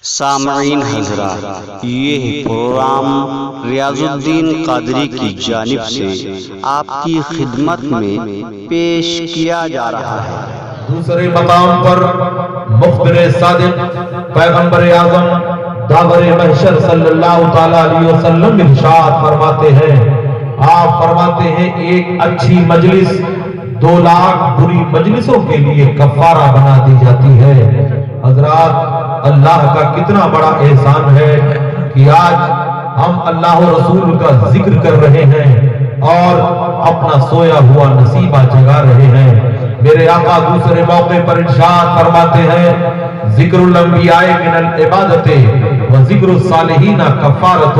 سامعین حضرات، یہ پروگرام ریاض الدین قادری کی جانب سے آپ کی خدمت میں پیش کیا جا رہا ہے۔ دوسرے مقام پر مخبر صادق پیغمبر اعظم داور محشر صلی اللہ تعالی علیہ وسلم ارشاد فرماتے ہیں، آپ فرماتے ہیں ایک اچھی مجلس 2 لاکھ بری مجلسوں کے لیے کفارہ بنا دی جاتی ہے۔ حضرات، اللہ کا کتنا بڑا احسان ہے کہ آج ہم اللہ و رسول کا ذکر کر رہے ہیں اور اپنا سویا ہوا نصیبہ جگا رہے ہیں۔ میرے آقا دوسرے موقع پر ارشاد فرماتے ہیں، ذکر الانبیاء من العبادت و ذکر الصالحین کفارۃ۔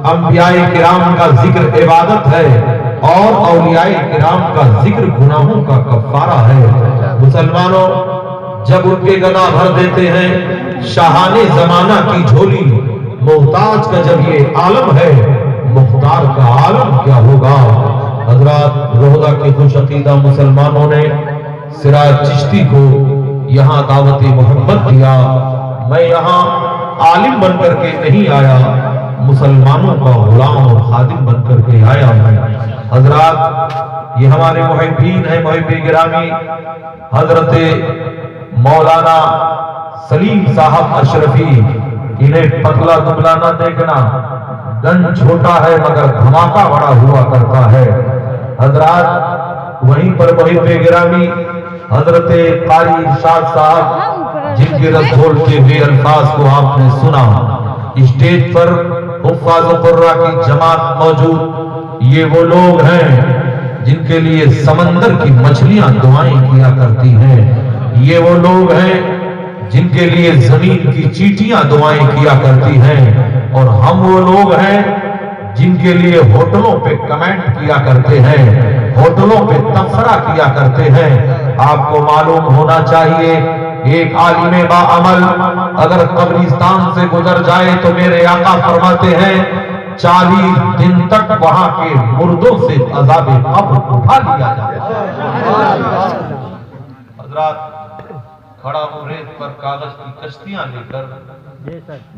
انبیاء کرام کا ذکر عبادت ہے اور اولیاء کرام کا ذکر گناہوں کا کفارہ ہے۔ مسلمانوں، جب ان کے گناہ بھر دیتے ہیں شاہان زمانہ کی جھولی، محتاج کا جب یہ عالم ہے، مختار کا عالم کیا ہوگا؟ حضرات، روضہ کے خوش عقیدہ مسلمانوں نے سراج چشتی کو یہاں دعوت محمد دیا۔ میں یہاں عالم بن کر کے نہیں آیا، مسلمانوں کا غلام اور خادم بن کر کے آیا ہوں۔ حضرات، یہ ہمارے محبین ہیں، محب گرامی حضرت مولانا سلیم صاحب اشرفی، انہیں پتلا دبلا نہ دیکھنا، گن چھوٹا ہے مگر دھماکہ بڑا ہوا کرتا ہے۔ حضرات، وہیں پر محب گرامی حضرت قاری ارشاد صاحب، جن کے رس کھولتے ہوئے الفاظ کو آپ نے سنا، اسٹیج پر حفاظ و قرہ کی جماعت موجود، یہ وہ لوگ ہیں جن کے لیے سمندر کی مچھلیاں دعائیں کیا کرتی ہیں، یہ وہ لوگ ہیں جن کے لیے زمین کی چیٹیاں دعائیں کیا کرتی ہیں، اور ہم وہ لوگ ہیں جن کے لیے ہوٹلوں پہ کمنٹ کیا کرتے ہیں، ہوٹلوں پہ تبصرہ کیا کرتے ہیں۔ آپ کو معلوم ہونا چاہیے، ایک عالم با عمل اگر قبرستان سے گزر جائے تو میرے آقا فرماتے ہیں 40 دن تک وہاں کے مردوں سے عذاب قبر اٹھا لیا جاتا ہے۔ حضرات، کھڑا ہوں ریت پر کاغذ کی کشتیاں لے کر،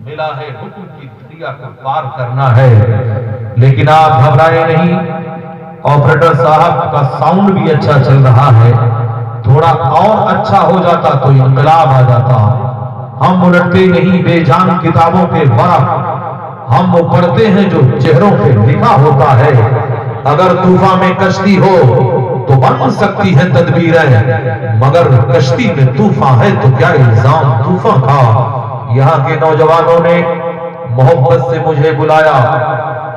ملا ہے حکم کی دریا کو پار کرنا ہے، لیکن آپ گھبرائے نہیں۔ آپریٹر صاحب کا ساؤنڈ بھی اچھا چل رہا ہے، تھوڑا اور اچھا ہو جاتا تو انقلاب آ جاتا۔ ہم الٹتے نہیں بے جان کتابوں کے ورق، ہم وہ پڑھتے ہیں جو چہروں پہ لکھا ہوتا ہے۔ اگر طوفان میں کشتی ہو تو بن سکتی ہے تدبیریں، مگر کشتی میں طوفان ہے تو کیا الزام طوفان کا؟ یہاں کے نوجوانوں نے محبت سے مجھے بلایا،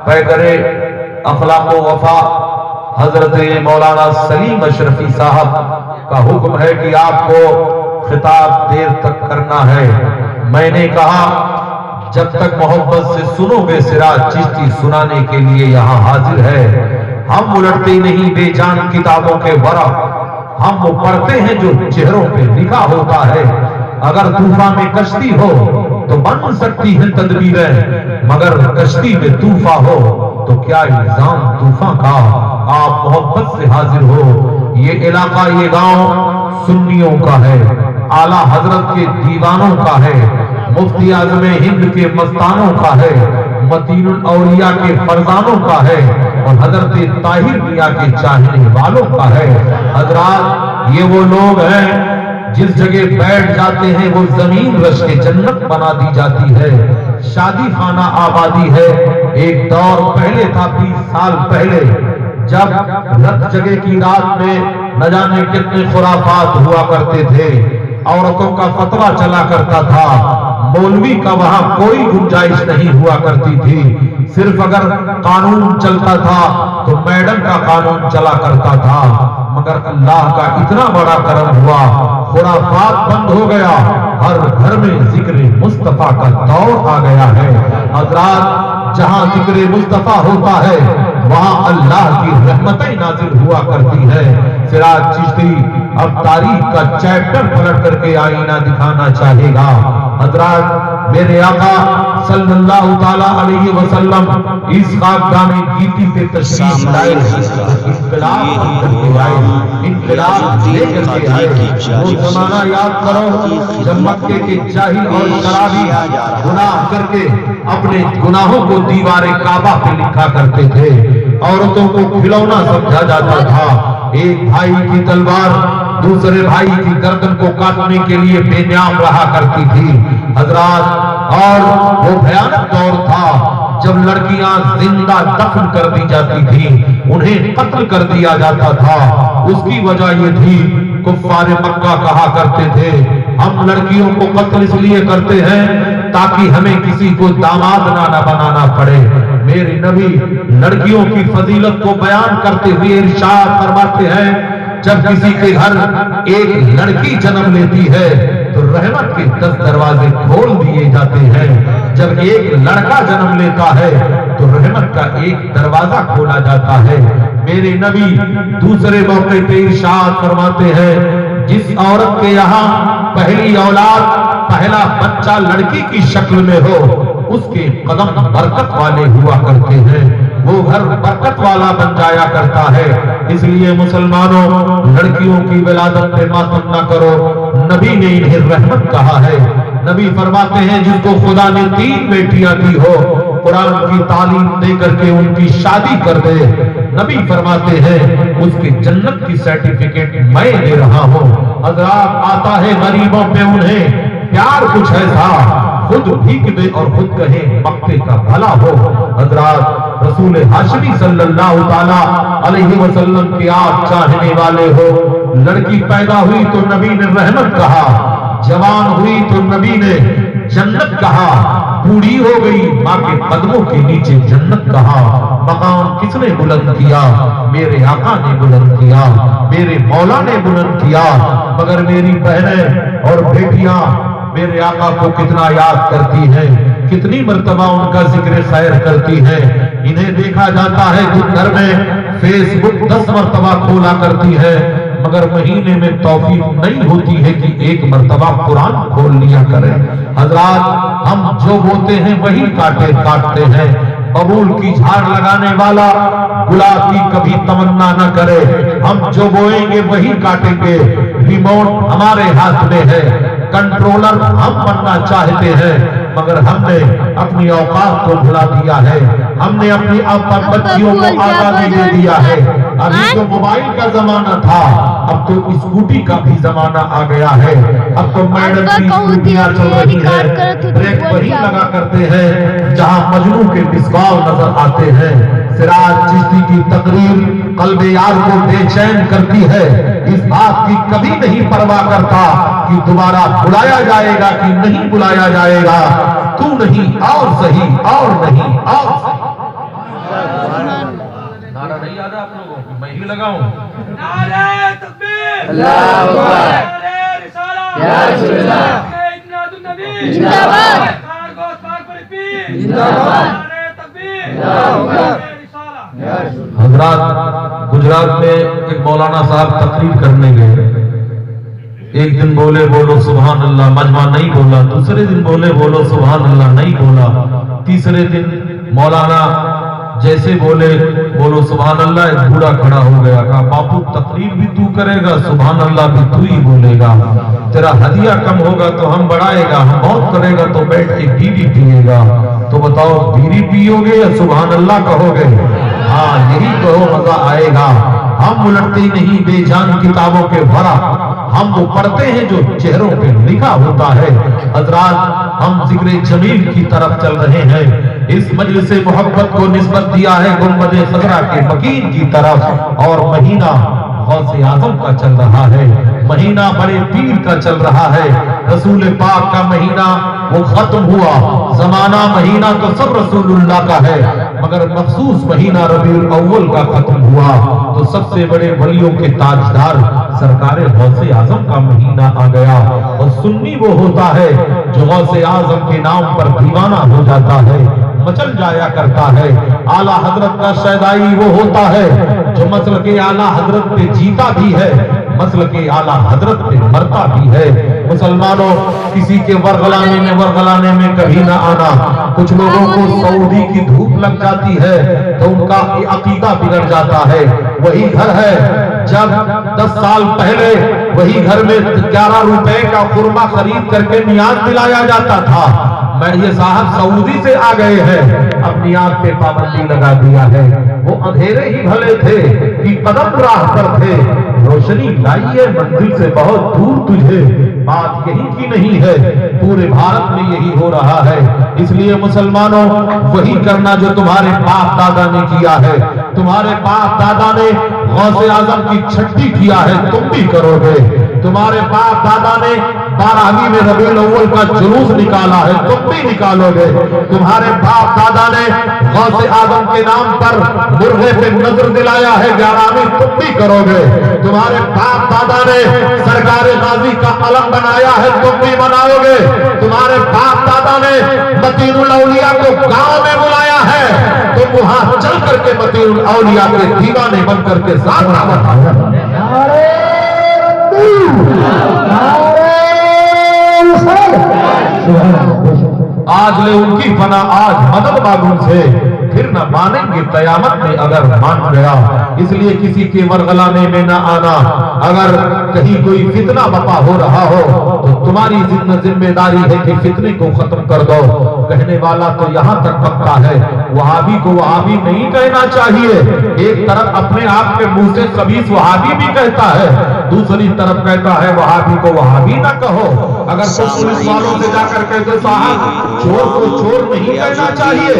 پیکرے اخلاق و وفا حضرت مولانا سلیم اشرفی صاحب کا حکم ہے کہ آپ کو خطاب دیر تک کرنا ہے۔ میں نے کہا جب تک محبت سے سنو گے سراج چشتی سنانے کے لیے یہاں حاضر ہے۔ ہم الٹتے نہیں بے جان کتابوں کے ورق، ہم وہ پڑھتے ہیں جو چہروں پہ لکھا ہوتا ہے۔ اگر طوفان میں کشتی ہو تو بن سکتی ہے تدبیریں، مگر کشتی میں طوفان ہو تو کیا الزام طوفان کا؟ آپ محبت سے حاضر ہو۔ یہ علاقہ، یہ گاؤں سنیوں کا ہے، اعلیٰ حضرت کے دیوانوں کا ہے، مفتی اعظم ہند کے مستانوں کا ہے، متین الاولیاء کے فرزانوں کا ہے، اور حضرت طاہر میاں کے چاہنے والوں کا ہے۔ حضرات، یہ وہ لوگ ہیں جس جگہ بیٹھ جاتے ہیں وہ زمین رش کے جنت بنا دی جاتی ہے، شادی خانہ آبادی ہے۔ ایک دور پہلے تھا، 20 سال پہلے، جب رت جگہ کی رات میں نہ جانے کتنے خرافات ہوا کرتے تھے، عورتوں کا فتویٰ چلا کرتا تھا، مولوی کا وہاں کوئی گنجائش نہیں ہوا کرتی تھی، صرف اگر قانون چلتا تھا تو میڈم کا قانون چلا کرتا تھا۔ مگر اللہ کا اتنا بڑا کرم ہوا، خرافات بند ہو گیا، ہر گھر میں ذکر مصطفیٰ کا دور آ گیا ہے۔ حضرات، جہاں ذکر مصطفیٰ ہوتا ہے وہاں اللہ کی رحمتیں نازل ہوا کرتی ہے۔ سراج چشتی اب تاریخ کا چیپٹر پلٹ کر کے آئینہ دکھانا چاہے گا۔ حضرات، میرے آقا صلی اللہ تعالی علیہ وسلم اس خاکدان گیتی پہ تشریف لائے، انقلاب لے کر کے آئے۔ وہ زمانہ یاد کرو جب مکے کے جاہل اور شرابی گناہ کر کے اپنے گناہوں کو دیوار کعبہ پہ لکھا کرتے تھے، عورتوں کو کھلونا سمجھا جاتا تھا، ایک بھائی کی تلوار دوسرے بھائی کی گردن کو کاٹنے کے لیے بے نیام رہا کرتی تھی حضرات۔ اور وہ بھیانک دور تھا جب لڑکیاں زندہ دفن کر دی جاتی تھی، انہیں قتل کر دیا جاتا تھا۔ اس کی وجہ یہ تھی، کفار مکہ کہا کرتے تھے ہم لڑکیوں کو قتل اس لیے کرتے ہیں تاکہ ہمیں کسی کو داماد نہ بنانا پڑے۔ میرے نبی لڑکیوں کی فضیلت کو بیان کرتے ہوئے ارشاد فرماتے ہیں جب کسی کے گھر ایک لڑکی جنم لیتی ہے تو رحمت کے 10 دروازے کھول دیے جاتے ہیں، جب ایک لڑکا جنم لیتا ہے تو رحمت کا ایک دروازہ کھولا جاتا ہے۔ میرے نبی دوسرے موقع پہ ارشاد فرماتے ہیں جس عورت کے یہاں پہلی اولاد پہلا بچہ لڑکی کی شکل میں ہو اس کے قدم برکت والے ہوا کرتے ہیں، وہ گھر برکت والا بن جایا کرتا ہے۔ اس لیے مسلمانوں لڑکیوں کی ولادت پہ ماتم نہ کرو، نبی نے انہیں رحمت کہا ہے۔ نبی فرماتے ہیں جس کو خدا نے 3 بیٹیاں دی ہو قرآن کی تعلیم دے کر کے ان کی شادی کر دے، نبی فرماتے ہیں اس کی جنت کی سرٹیفکیٹ میں دے رہا ہوں۔ حضرات آتا ہے غریبوں پہ انہیں پیار کچھ ایسا خود بھیک دے اور خود کہے مکتے کا بھلا ہو۔ حضرات رسول ہاشمی صلی اللہ تعالی علیہ وسلم کے آپ چاہنے والے ہو، لڑکی پیدا ہوئی تو نبی نے رحمت کہا، جوان ہوئی تو نبی نے جنت کہا، بوڑھی ہو گئی ماں کے قدموں کے نیچے جنت کہا۔ مقام کس نے بلند کیا؟ میرے آقا نے بلند کیا، میرے مولا نے بلند کیا۔ مگر میری بہنیں اور بیٹیاں میرے آقا کو کتنا یاد کرتی ہیں، کتنی مرتبہ ان کا ذکر خیر کرتی ہیں۔ انہیں دیکھا جاتا ہے کہ گھر میں فیس بک 10 مرتبہ کھولا کرتی ہے، مگر مہینے میں توفیق نہیں ہوتی ہے کہ 1 مرتبہ قرآن کھول لیا کریں۔ حضرات ہم جو بوتے ہیں وہی کاٹتے ہیں۔ قبول کی جھاڑ لگانے والا گلاب کی کبھی تمنا نہ کرے، ہم جو بوئیں گے وہی کاٹیں گے۔ ریموٹ ہمارے ہاتھ میں ہے، کنٹرولر ہم بننا چاہتے ہیں، مگر ہم نے اپنی اوقات کو بھلا دیا ہے، ہم نے اپنی بچیوں کو آزادی دے دیا ہے۔ ابھی تو موبائل کا زمانہ تھا، اب تو اسکوٹی کا بھی زمانہ آ گیا ہے، اب تو میڈم کی اسکوٹیاں چل رہی ہیں، بریک وہی لگا کرتے ہیں جہاں مجنوں کے مسکال نظر آتے ہیں۔ سراج چشتی کی تقریر قلب یار کو بے چین کرتی ہے، اس بات کی کبھی نہیں پرواہ کرتا کہ دوبارہ بلایا جائے گا کہ نہیں بلایا جائے گا، تو نہیں اور صحیح اور نہیں اور صحیح۔ نعرہ نہیں یاد ہے آپ لوگوں کو؟ میں ہی لگاؤں۔ نعرہ تکبیر، اللہ اکبر، نعرہ رسالت، یا رسول اللہ، سیدنا النبی زندہ باد، خان گوشت پاک پر پیر، زندہ باد، نعرہ تکبیر، اللہ اکبر، نعرہ رسالت۔ یا رسول اللہ۔ حضرات گجرات میں ایک مولانا صاحب تقریر کرنے گئے، ایک دن بولے بولو سبحان اللہ، مجمع نہیں بولا، دوسرے دن بولے بولو سبحان اللہ نہیں بولا، تیسرے دن مولانا جیسے بولے بولو سبحان اللہ، ایک بوڑھا کھڑا ہو گیا، کہا باپو تقریر بھی تو کرے گا، سبحان اللہ بھی تو ہی بولے گا، تیرا ہدیہ کم ہوگا تو ہم بڑھائے گا، ہم بہت کرے گا تو بیٹھ کے بیڑی پیے گا، تو بتاؤ بیڑی پیو گے یا سبحان اللہ کہو گے؟ ہاں یہی کہو، مزہ آئے گا۔ ہم الٹتے نہیں بے جان کتابوں کے بھرا، ہم وہ پڑھتے ہیں جو چہروں پہ لکھا ہوتا ہے۔ حضرات ہم ذکر جمیل کی طرف چل رہے ہیں، اس مجلس محبت کو نسبت دیا ہے گنبد خضرا کے مکین کی طرف، اور مہینہ غوث اعظم کا چل رہا ہے، مہینہ بڑے پیر کا چل رہا ہے۔ رسول پاک کا مہینہ وہ ختم ہوا، زمانہ مہینہ تو سب رسول اللہ کا ہے، مگر مخصوص مہینہ ربیع الاول کا ختم ہوا تو سب سے بڑے ولیوں کے تاجدار سرکار غوث اعظم کا مہینہ آ گیا۔ اور سنی وہ ہوتا ہے جو غوث اعظم کے نام پر دیوانہ ہو جاتا ہے، मचल जाया करता है। आला हजरत का शैदाई वो होता है जो मसल के आला हजरत पे जीता भी है, मसल के आला हजरत पे मरता भी है। मुसलमानों, किसी के वरगलाने में कभी ना आना। कुछ लोगों को सऊदी की धूप लग जाती है तो उनका अकीदा बिगड़ जाता है। वही घर है जब 10 साल पहले वही घर में 11 रुपए का खुरमा खरीद करके नियाज दिलाया जाता था। मैं ये साहब सऊदी से आ गए हैं, अब नियाज पे पाबंदी लगा दिया है। वो अंधेरे ही भले थे कि कदम राह पर थे, रोशनी लाई है मंजिल से बहुत दूर तुझे। बात यही की नहीं है, पूरे भारत में यही हो रहा है। इसलिए मुसलमानों, वही करना जो तुम्हारे बाप दादा ने किया है। तुम्हारे बाप दादा ने गौसे आजम की छठी किया है, तुम भी करोगे। तुम्हारे बाप दादा ने 12वीं में रबीउल अव्वल का जुलूस निकाला है, तुम भी निकालोगे। तुम्हारे बाप दादा ने गौसे आजम के नाम पर मुर्गे पे नजर दिलाया है, 11वीं तुम भी करोगे। तुम्हारे बाप दादा ने सरकारे गाजी का अलम बनाया है, तुम भी बनाओगे। तुम्हारे बाप दादा ने मतीनुल औलिया को गांव में बुलाया है, तुम वहां चल करके मतीनुल औलिया के दीवाने बन करके सामना बताओ। आज ले उनकी फना आज मदद मांगू से, फिर न मानेंगे कयामत में अगर मान गया। इसलिए किसी के वरगलाने में न आना। अगर कहीं कोई फितना बपा हो रहा हो तो तुम्हारी जिम्मेदारी है कि फितने को खत्म कर दो। कहने वाला तो यहाँ तक पक्का है, वहाबी को वहाबी नहीं कहना चाहिए। एक तरफ अपने आप के मुंह से कबीस वहाबी भी कहता है, दूसरी तरफ कहता है वहाबी को वहाबी ना कहो। अगर तो पुलिस वालों से जाकर कहते साहब चोर को चोर नहीं कहना चाहिए,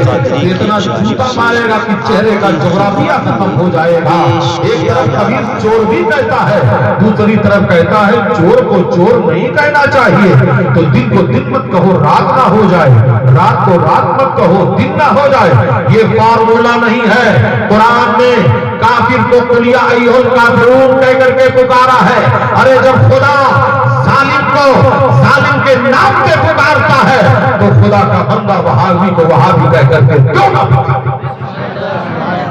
इतना जूता मारेगा कि चेहरे का जोग्राफिया खत्म हो जाएगा। एक तरफ कबीर चोर भी कहता है, दूसरी तरफ कहता है चोर को चोर नहीं कहना चाहिए। तो दिन को दिन मत कहो, रात ना हो जाए, रात को रात मत कहो, दिन ना हो जाए। ये फार्मूला नहीं है। कुरान ने काफिर को कुलिया अय्युल काफिरून कह करके पुकारा है। अरे जब खुदा जालिम को जालिम के नाम पे पुकारता है तो खुदा का बंदा वहाबी को वहाबी कह करके क्यों ना पुकारे।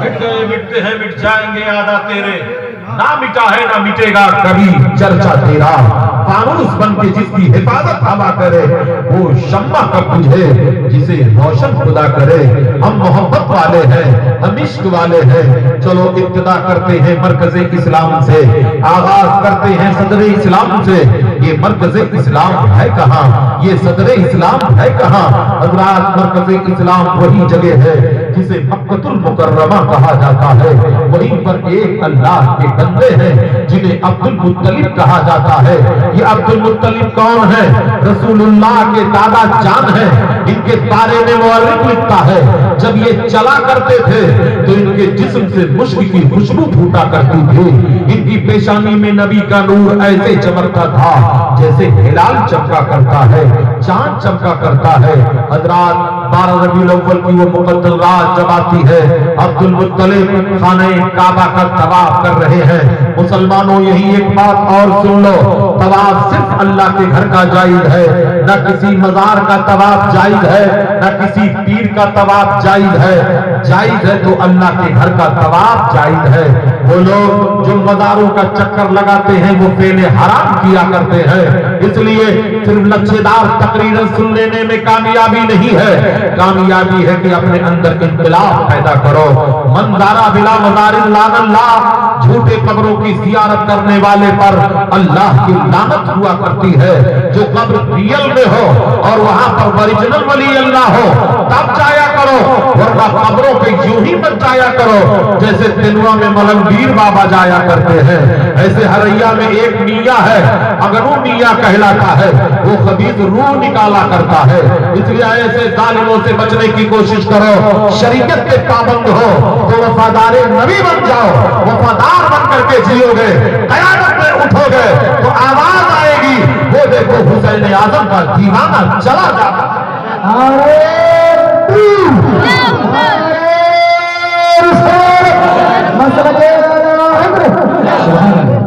मिट गए मिटते हैं मिट जाएंगे आदा तेरे, ना मिटा है ना मिटेगा कभी चर्चा तेरा। फानूस बन के जिसकी हिफाजत हवा करे, वो शम्मा कब बुझे जिसे रोशन खुदा करे। हम मोहब्बत वाले हैं, हम इश्क वाले हैं। चलो इब्तिदा करते हैं मरकज़े इस्लाम से, आगाज करते हैं सदरे इस्लाम से। ये मरकज़े इस्लाम है कहाँ, ये सदरे इस्लाम है कहाँ। हज़रात, मरकज़े इस्लाम वही जगह है जिसे मक्कतुल मुकर्रमा कहा जाता है। वहीं पर एक अल्लाह के बंदे हैं जिन्हें अब्दुल मुत्तलिब कहा जाता है। ये अब्दुल मुत्तलिब कौन है? रसूलुल्लाह के दादा जान है। इनके बारे में मुअर्रिख लिखता है, जब ये चला करते थे तो इनके जिस्म से मुश्क की खुशबू फूटा करती थी। इनकी पेशानी में नबी का नूर ऐसे चमकता था जैसे हिलाल चमका करता है, चांद चमका करता है। हज़रात, 12 रबीउल अव्वल की वो मुक़द्दस रात जब आती है, अब्दुल मुत्तलिब खाने काबा का तवाफ कर रहे हैं। मुसलमानों, यही एक बात और सुन लो, तवाफ सिर्फ अल्लाह के घर का जायज है, न किसी मजार का तवाफ जायज है, न किसी पीर का तवाफ जायज है। जायज है तो अल्लाह के घर का तवाफ जायज है। वो लोग जो मजारों का चक्कर लगाते हैं वो फेले हराम किया करते हैं। इसलिए सिर्फ लच्छेदार तकरीरें सुन लेने में कामयाबी नहीं है, कामयाबी है कि अपने अंदर इख्तिलाफ पैदा करो। मंदारा बिला मजारिन लानल्लाह, झूठे कब्रों की जियारत करने वाले पर अल्लाह की लानत हुआ करती है। जो कब्र रियल में हो और वहां पर ओरिजिनल वली अल्लाह हो तब जाया करो, वरना कब्रों पे यूं ही मत जाया करो जैसे तिलवा में मलंगीर बाबा जाया करते हैं। ऐसे हरैया में एक मियाँ है, अगरू मियाँ कहलाता है, वो खबीज रूह निकाला करता है। इसलिए ऐसे जालिमों से बचने की कोशिश करो। शरीयत के पाबंद हो तो वफादार नबी बन जाओ, वफादार बन करके जियोगे, कयामत में उठोगे तो आवाज आएगी, वो देखो हुसैन आजम का दीवाना चला जाता।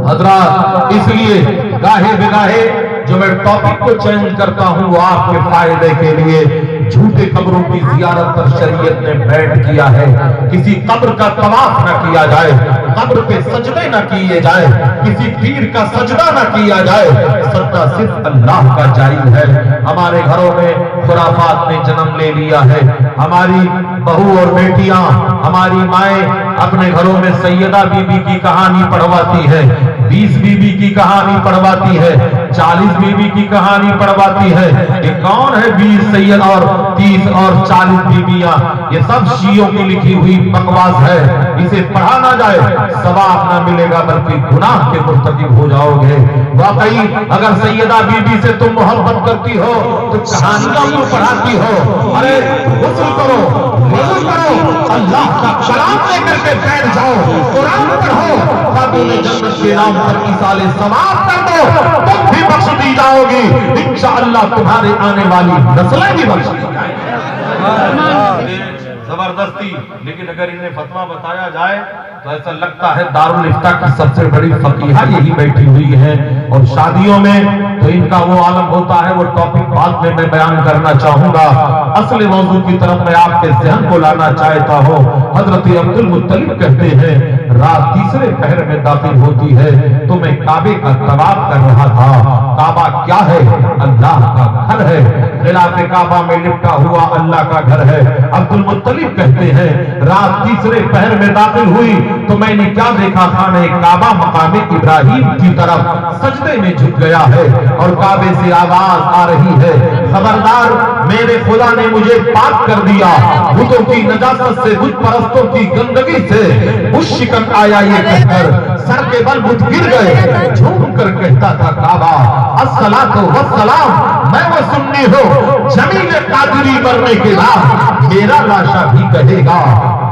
हज़रात, इसलिए गाहे बेगाहे जो मैं टॉपिक को चेंज करता हूं वो आपके फायदे के लिए। झूठे कब्रों की जियारत पर शरीयत ने बैन किया है। किसी कब्र का तवाफ न किया जाए, कब्र पे सजदे न किए जाए, किसी पीर का सजदा न किया जाए, सजदा सिर्फ अल्लाह का जायज है। हमारे घरों में खुराफात ने जन्म ले लिया है। हमारी बहू और बेटियां, हमारी माएं अपने घरों में सैयदा बीबी की कहानी पढ़वाती है, 20 बीबी की कहानी पढ़वाती है, 40 बीबी की कहानी पढ़वाती है। ये कौन है 20 सैयद और 30 और 40 बीबियां? ये सब शियों की लिखी हुई बकवास है। इसे पढ़ा ना जाए, सवाब ना मिलेगा बल्कि गुनाह के मुर्तकिब हो जाओगे। वाकई अगर सैयदा बीबी से तुम मोहब्बत करती हो तो कहानियां क्यों पढ़ाती हो? अरे गुस्ल करो, वज़ू करो, अल्लाह का कलाम लेकर के बैठ जाओ, कुरान पढ़ो, खातूने जन्नत के नाम पर इसाले सवाब कर दो, तुम भी बख्श दी जाओगी। इंशाअल्लाह तुम्हारे आने वाली नस्लें भी बख्श दी जाएंगी। जबरदस्ती, लेकिन अगर इन्हें फतवा बताया जाए तो ऐसा लगता है दारुल इफ्ता की सबसे बड़ी फकीहा यही बैठी हुई है। और शादियों में तो इनका वो आलम होता है, वो टॉपिक बाद में मैं बयान करना चाहूंगा। असल मौजू की तरफ मैं आपके ज़हन को लाना चाहता हूँ। हजरत अब्दुल मुत्तलिब कहते हैं, रात तीसरे पहर में दाखिल होती है तो मैं काबे का तवाफ कर रहा था। काबा क्या है? अल्लाह का घर है। खिलाफे काबा में लिपटा हुआ अल्लाह का घर है। अब्दुल मुत्तलिब कहते हैं, रात तीसरे पहर में दाखिल हुई तो मैंने क्या देखा? खाने काबा मकामे इब्राहिम की तरफ सजदे में झुक गया है और काबे से आवाज आ रही है, खबरदार, मेरे खुदा ने मुझे पाक कर दिया। बुतों की नजासत से, बुत परस्तों की गंदगी से मुश्किल आया ये कहकर सर के बल बुत गिर गए। झूम कर कहता था काबा, अस्सलातु वस्सलाम, मैं वो सुन्नी हूँ, जमीन कादिरी मरने के बाद मेरा लाशा भी कहेगा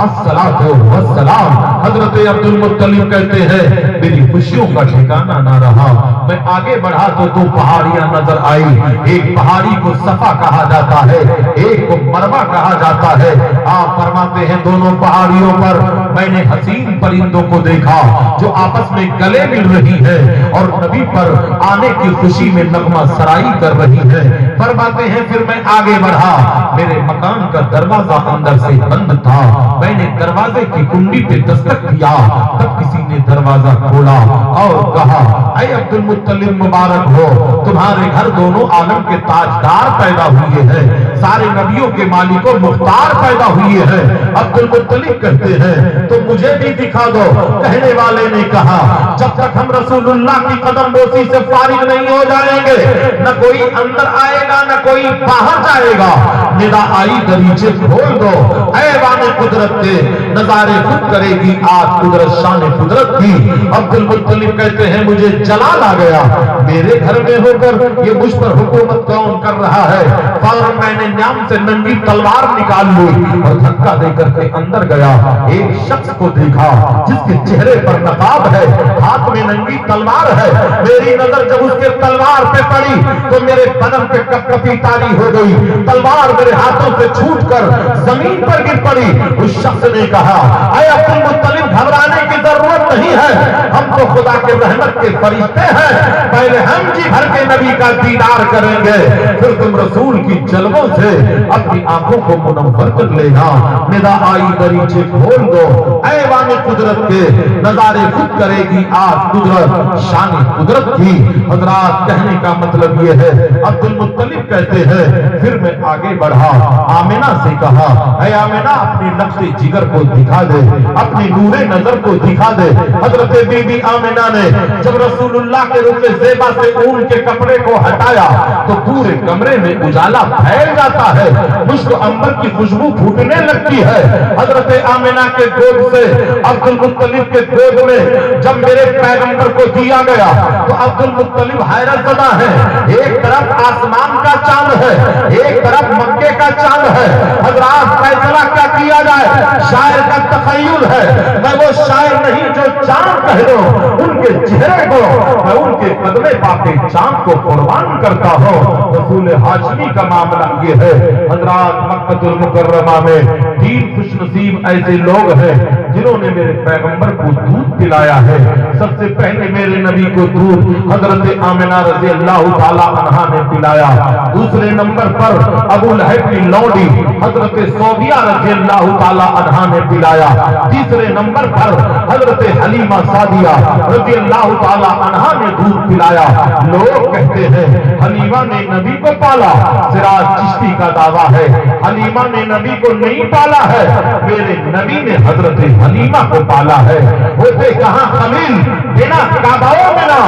अस्सलातु वस्सलाम। हजरत अब्दुल मुत्तलिब कहते हैं, मेरी खुशियों का ठिकाना ना रहा। मैं आगे बढ़ा तो दो पहाड़ियां नजर आई। एक पहाड़ी को सफा कहा जाता है, एक को मरवा कहा जाता है। आप फरमाते हैं, दोनों पहाड़ियों पर मैंने हसीन परिंदों को देखा जो आपस में गले मिल रही है और नबी पर आने की खुशी में नगमा सराई कर रही है। फरमाते हैं, फिर मैं आगे बढ़ा, मेरे मकान का दरवाजा अंदर से बंद था। मैंने दरवाजे की कुंडी पे दस्तक दिया, तब किसी ने दरवाजा खोला और कहा, ऐ अब्दुल मुत्तलिब मुबारक हो, तुम्हारे घर दोनों आलम के ताजदार पैदा हुए हैं, सारे नबियों के मालिकों मुख्तार पैदा हुए हैं। अब्दुल मुत्तलिब कहते हैं, तो मुझे भी दिखा दो। कहने वाले ने कहा, जब तक हम रसूलुल्लाह की कदम बोसी से फारिग नहीं हो जाएंगे, न कोई अंदर आएगा न कोई बाहर जाएगा। निदा आई, दरीचे खोल दो, ऐवाने कुदरत के नजारे खुद करेगी आज कुदरत शान कुदरत की। अब्दुल मुत्तलिब कहते हैं, मुझे जलाल आ गया, मेरे घर में होकर ये मुझ पर हुकूमत कौन कर रहा है। फौरन मैंने न्याम से नंगी तलवार निकाल ली और धक्का देकर के अंदर गया। एक शख्स को देखा जिसके चेहरे पर नकाब है, हाथ में नंगी तलवार है। मेरी नजर जब उसके तलवार पे पड़ी तो मेरे बदन पे कपकपी तारी हो गई, तलवार मेरे हाथों से छूटकर जमीन पर गिर पड़ी। उस शख्स ने कहा, ऐ अब्दुल मुत्तलिब, घबराने की जरूरत नहीं है, हम तो खुदा के रहमत के फरिश्ते हैं। पहले हम जी भर के नबी का दीदार करेंगे, फिर तुम रसूल की जलवों से अपनी आंखों को मुनव्वर कर लेना। निदा आई, दरीचे खोल दो, ऐवाने कुदरत के नजारे खुद करेगी आज कुदरत शान कुदरत की। हजरात, कहने का मतलब ये है, अब्दुल मुत्तलिब कहते हैं, फिर मैं आगे बढ़ा, आमिना से कहा, ऐ आमिना, अपनी नक्शे जिगर को दिखा दे, अपनी नूरे नजर को दिखा दे। हजरत बीबी आमिना ने जब रसूलुल्लाह के रुख ज़ेबा से ऊन के कपड़े को हटाया तो पूरे कमरे में उजाला फैल जाता है, मुश्क अंबर की खुशबू फूटने लगती है। हजरत आमिना के गोद से अब्दुल मुत्तलिब के गोद में जब मेरे पैगंबर को दिया गया तो अब्दुल मुत्तलिब हैरत ज़दा है। एक तरफ आसमान का चांद है, एक तरफ मक्के का चांद है। हजरात, फैसला क्या किया जाए? शायर का तखय्युल है, मैं वो शायर नहीं जो चांद कह दो। उनके चेहरे को मैं उनके कदमे पाके चांद को कुर्बान करता हूँ। रसूल हाशमी का मामला ये है। हजरात, मक्कतुल मुकर्रमा में 3 खुशनसीब ऐसे लोग हैं जिन्होंने मेरे पैगंबर को दूध पिलाया है। सबसे पहले मेरे नबी को दूध हजरत आमिना रज़ी अल्लाह ताला अन्हा ने पिलाया। दूसरे नंबर पर अबू लहब की लौंडी हजरत सौदिया रज़ी अल्लाह ताला अन्हा ने पिलाया। तीसरे नंबर पर हजरत हलीमा सादिया रज़ी अल्लाह ताला अन्हा ने दूध पिलाया। लोग कहते हैं हलीमा ने नबी को पाला, सिराज चिश्ती का दावा है हलीमा ने नबी को नहीं पाला है, मेरे नबी ने हजरत हलीमा को पाला है। होते कहां खलील बिना काबाओ बिना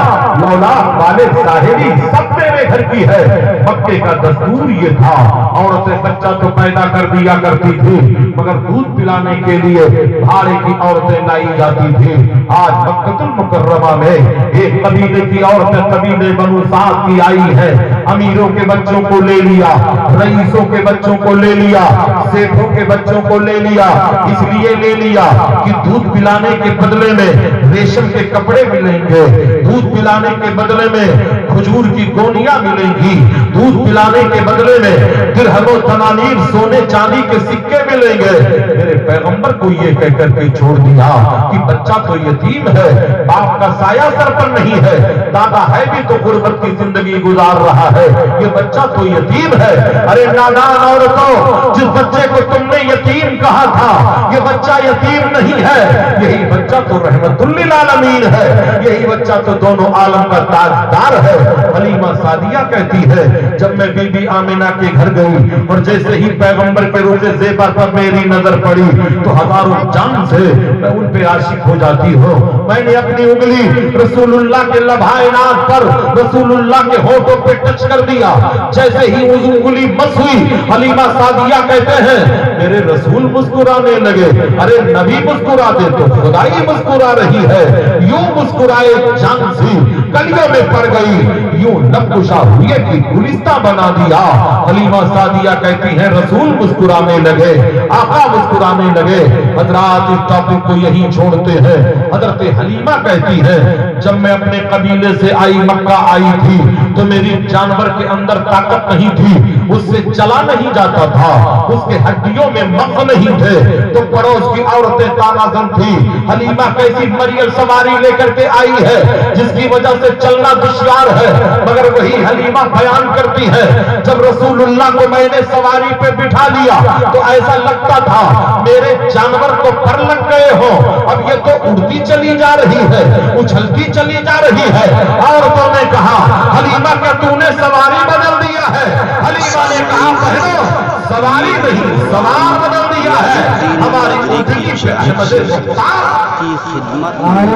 लौला वाले साहिबी सब मेरे घर की है। मक्के का दस्तूर ये था, औरतें बच्चा तो पैदा कर दिया करती थी मगर दूध पिलाने के लिए भाड़े की औरतें लाई जाती थी। आज मक्कतुल मुकर्रमा में एक कबीले की औरतें कबीले बनु साद की आई है, अमीरों के बच्चों को ले लिया, रईसों के बच्चों को ले लिया, सेठों के बच्चों को ले लिया। इसलिए ले लिया कि दूध पिलाने के बदले में रेशम के कपड़े मिलेंगे, दूध पिलाने के बदले में खजूर की गोनियां मिलेंगी, दूध पिलाने के बदले में दिरहमो तनानीर सोने चांदी के सिक्के मिलेंगे। मेरे पैगंबर को ये कहकर के छोड़ दिया कि बच्चा तो यतीम है, बाप का साया सर पर नहीं है, दादा है भी तो गुर्बत की जिंदगी गुजार रहा है, ये बच्चा तो यतीम है। अरे नादान औरतों, जिस बच्चे को तुमने यतीम कहा था ये बच्चा यतीम नहीं है, यही बच्चा तो रहमतुल लिल आलमीन है, यही बच्चा तो दोनों आलम का ताजदार है। हलीमा सादिया कहती है जब मैं बीबी आमिना के घर गई और जैसे ही पैगंबर के रोज़े ज़ेबा पर मेरी नजर पड़ी तो हजारों जान से मैं उन पे आशिक हो जाती हूँ। मैंने अपनी उंगली रसूलुल्लाह के लभायनात पर रसूलुल्लाह के होठों पे टच कर दिया। जैसे ही उस उंगली मस हुई, हलीमा सादिया कहते हैं मेरे रसूल मुस्कुराने लगे। अरे नबी मुस्कुरा दे तो खुदा ही मुस्कुरा रही है। यूं मुस्कुराए जान सी कलियों में पड़ गई, यूं नबकुशा हुए की गुलिस्ता बना दिया। हलीमा सादिया कहती है रसूल मुस्कुराने लगे, आका मुस्कुराने लगे। हजरात इस टॉपिक को यही छोड़ते हैं। हजरत हलीमा कहती है जब मैं अपने कबीले से आई, मक्का आई थी तो मेरी जानवर के अंदर ताकत नहीं थी, उससे चला नहीं जाता था, उसके हड्डियों में मग़ज़ नहीं थे, तो पड़ोस की औरतें तानाज़न थी। हलीमा कैसी मरियल सवारी लेकर के आई है जिसकी वजह से चलना दुश्वार है, मगर वही हलीमा बयान करती है जब रसूलुल्लाह को मैंने सवारी पे बिठा लिया तो ऐसा लगता था मेरे जानवर को पर लग गए हो, अब ये तो उड़ती चली जा रही है, उछलती चली जा रही है। औरतों ने कहा हलीमा क्या तूने सवारी बदल दिया है? हलीमा ने कहा बहनों सवारी नहीं, सवार बदल दिया है। हमारी ऊँटनी पे अहमद मुख्तार की खिदमत में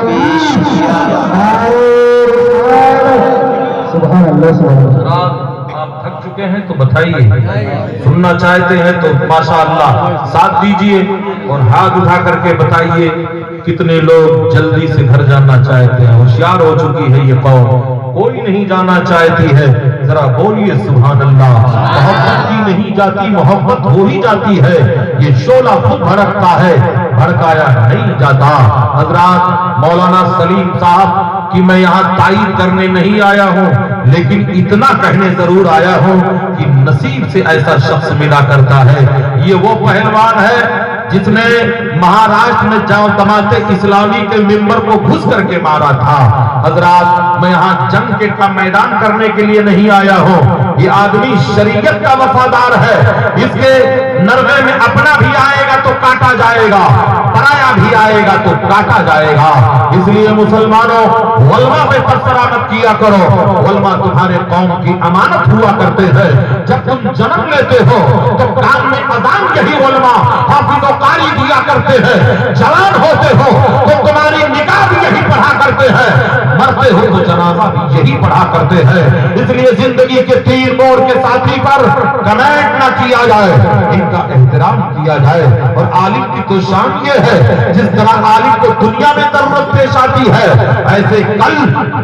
पेश किया जाता है। सुभान अल्लाह सुभान अल्लाह। जनाब आप थक चुके हैं तो बताइए, सुनना चाहते हैं तो माशाअल्लाह साथ दीजिए और हाथ उठा करके बताइए कितने लोग जल्दी से घर जाना चाहते हैं। होशियार हो चुकी है ये कौम, कोई नहीं जाना चाहती है। जरा बोलिए सुभान अल्लाह। मोहब्बत की नहीं जाती, मोहब्बत हो ही जाती है। ये शोला खुद भड़कता है, भड़काया नहीं जाता। हजरात मौलाना सलीम साहब कि मैं यहाँ तायीद करने नहीं आया हूँ, लेकिन इतना कहने जरूर आया हूँ कि नसीब से ऐसा शख्स मिला करता है। ये वो पहलवान है जिसने महाराष्ट्र में जमाते इस्लामी के मिंबर को घुस करके मारा था। हजरात मैं यहाँ जंग के मैदान करने के लिए नहीं आया हूँ। ये आदमी शरीयत का वफादार है, इसके नरवे में अपना भी आएगा तो काटा जाएगा, पराया भी आएगा तो काटा जाएगा। इसलिए मुसलमानों वल्मा पे तबसरा मत किया करो, वल्मा तुम्हारे कौम की अमानत हुआ करते हैं। जब तुम जन्म लेते हो तो कान में अजान यही वल्मा हाफिज़ कारी दिया करते हैं, जवान होते हो तो तुम्हारी निकाह भी यही पढ़ा करते हैं, मरते हो तो जनाजा भी यही पढ़ा करते हैं। इसलिए जिंदगी के तीर मोड़ के साथी पर कमेंट ना किया जाए, इनका एहतराम किया जाए। और आलिम की तो शान ये है जिस तरह आलिम को दुनिया में जरूरत पेश आती है ऐसे कल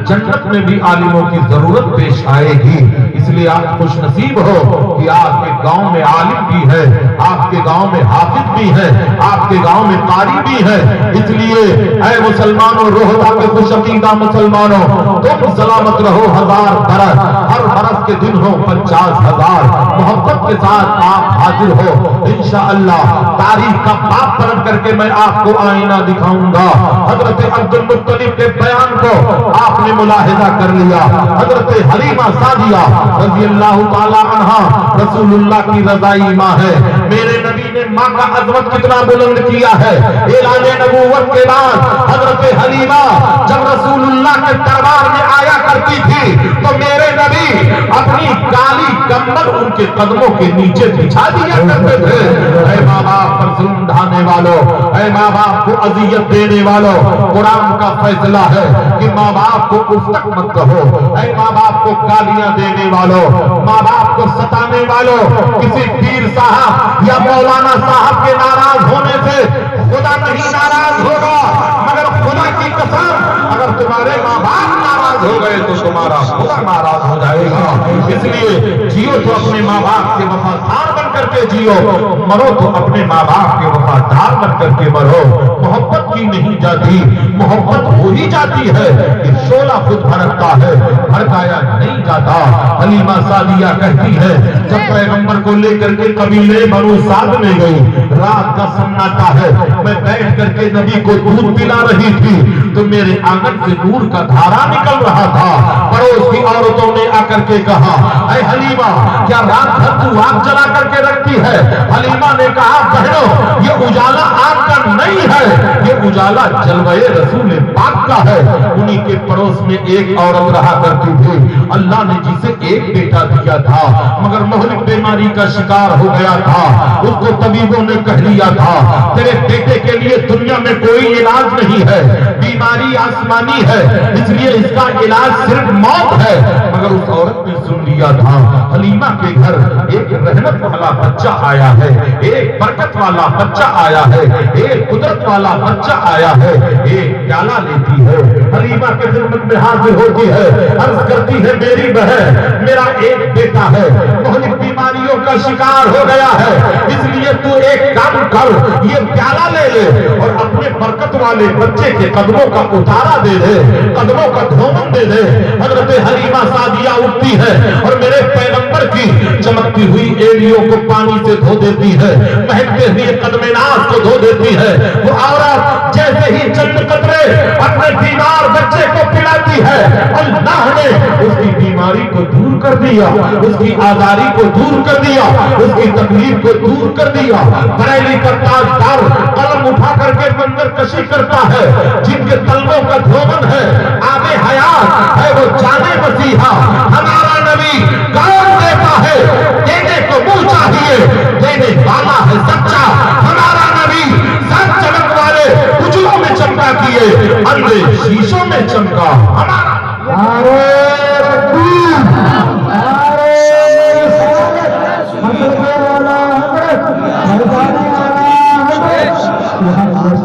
जन्नत में भी आलिमों की जरूरत पेश आएगी। इसलिए आप खुश नसीब हो कि आपके गांव में आलिम भी है, आपके गांव में हाफिज भी है, आपके गांव में कारी भी है। इसलिए ऐ मुसलमानों, रोहता के खुश अकीदा मुसलमानों, तुम सलामत रहो 1000 बरस, हर बरस के दिन हो 50,000। मोहब्बत के साथ आप हाजिर हो इंशाअल्लाह। तारीख का बाप पलट करके मैं आपको आईना दिखाऊंगा। हजरत अब्दुल मुत्तलिब के बयान को आपने मुलाहिजा कर लिया। हजरत हलीमा सादिया रज़ियल्लाहु ताला अन्हा रसूलुल्लाह की रज़ाई माँ है। मेरे नबी ने माँ का अज़मत कितना बुलंद किया है। ऐलान नबूवत के बाद हजरत हलीमा जब रसूलुल्लाह के दरबार में आया करती थी तो मेरे नबी अपनी काली कंबल उनके कदमों के नीचे बिछा दिया करते थे। ऐ माँ बाप पर जुल्म ढाने वालों, ऐ माँ बाप को अजियत देने वालों, कुरान का फैसला है कि माँ बाप को उफ तक मत कहो। ऐ माँ बाप को गालियां देने वालों, माँ बाप को सताने वालों, किसी पीर साहब या मौलाना साहब के नाराज होने से खुदा नहीं नाराज होगा, मगर खुदा की कसम अगर तुम्हारे माँ बाप नाराज हो गए तो तुम्हारा खुदा नाराज हो जाएगा। इसलिए जियो तो अपने माँ बाप के वफादार बन करके जियो, मरो तो अपने माँ बाप के वफादार बन करके मरो। मोहब्बत की नहीं जाती, मोहब्बत हो ही जाती है कि शोला खुद भड़कता है, भड़काया नहीं जाता। हलीमा सादिया कहती है जब पैगंबर को लेकर के कबीले बनु साद में गई, रात का सन्नाटा है, मैं बैठ करके नबी को दूध पिला रही थी तो मेरे आंगन से नूर का धारा निकल रहा था। पड़ोस की औरतों ने आकर के कहा, ऐ हलीमा क्या रात भर तू आग जला करके रखती है? हलीमा ने कहा, बहनों ये उजाला आग का नहीं है, ये उजाला जलवे रसूल पाक का है। उन्हीं के पड़ोस में एक औरत रहा करती थी, अल्लाह ने जिसे एक बेटा दिया था मगर मोहलिक बीमारी का शिकार हो गया था। उसको तबीबों ने कह दिया था तेरे बेटे के लिए दुनिया में कोई इलाज नहीं है, बीमारी आसमानी है, इसलिए इसका इलाज सिर्फ मौत है। मगर उस औरत ने सुन लिया था हलीमा के घर एक रहमत वाला बच्चा आया है, एक बरकत वाला बच्चा आया है, एक कुदरत वाला बच्चा आया है। एक प्याला लेती है, हलीमा के खिदमत में हाजिर होती है, अर्ज करती है मेरी बहन मेरा एक बेटा है, मोहलिक बीमारियों का शिकार हो गया है, इसलिए तू एक काम कर, ये प्याला ले ले और अपने बरकत वाले बच्चे के कदमों का उतारा दे दे, कदमों का धोमन दे दे। हजरत हलीमा सादिया उठती है और मेरे पैगंबर की चमकती हुई एड़ियों को पानी से धो देती है, महकते हुए कदमे नाज को धो देती है। वो औरत जैसे ही चंद कतरे अपने बीमार बच्चे को पिलाती है, अल्लाह ने उसकी बीमारी को दूर कर दिया, उसकी आजारी को दूर कर दिया, उसकी तकलीफ को दूर कर दिया। बरेली का ताजदार कलम उठा करके मंजर कशी करता है, जिनके तलबों का धोमन है, आगे हयात है वो जाने मसीहा। हमारा नबी कौन देता है, देने को मुंह चाहिए, देने वाला है सच्चा। हमारा नबी सब चमक वाले उजलों में चमका किए, अंधे शीशों में चमका। हमारा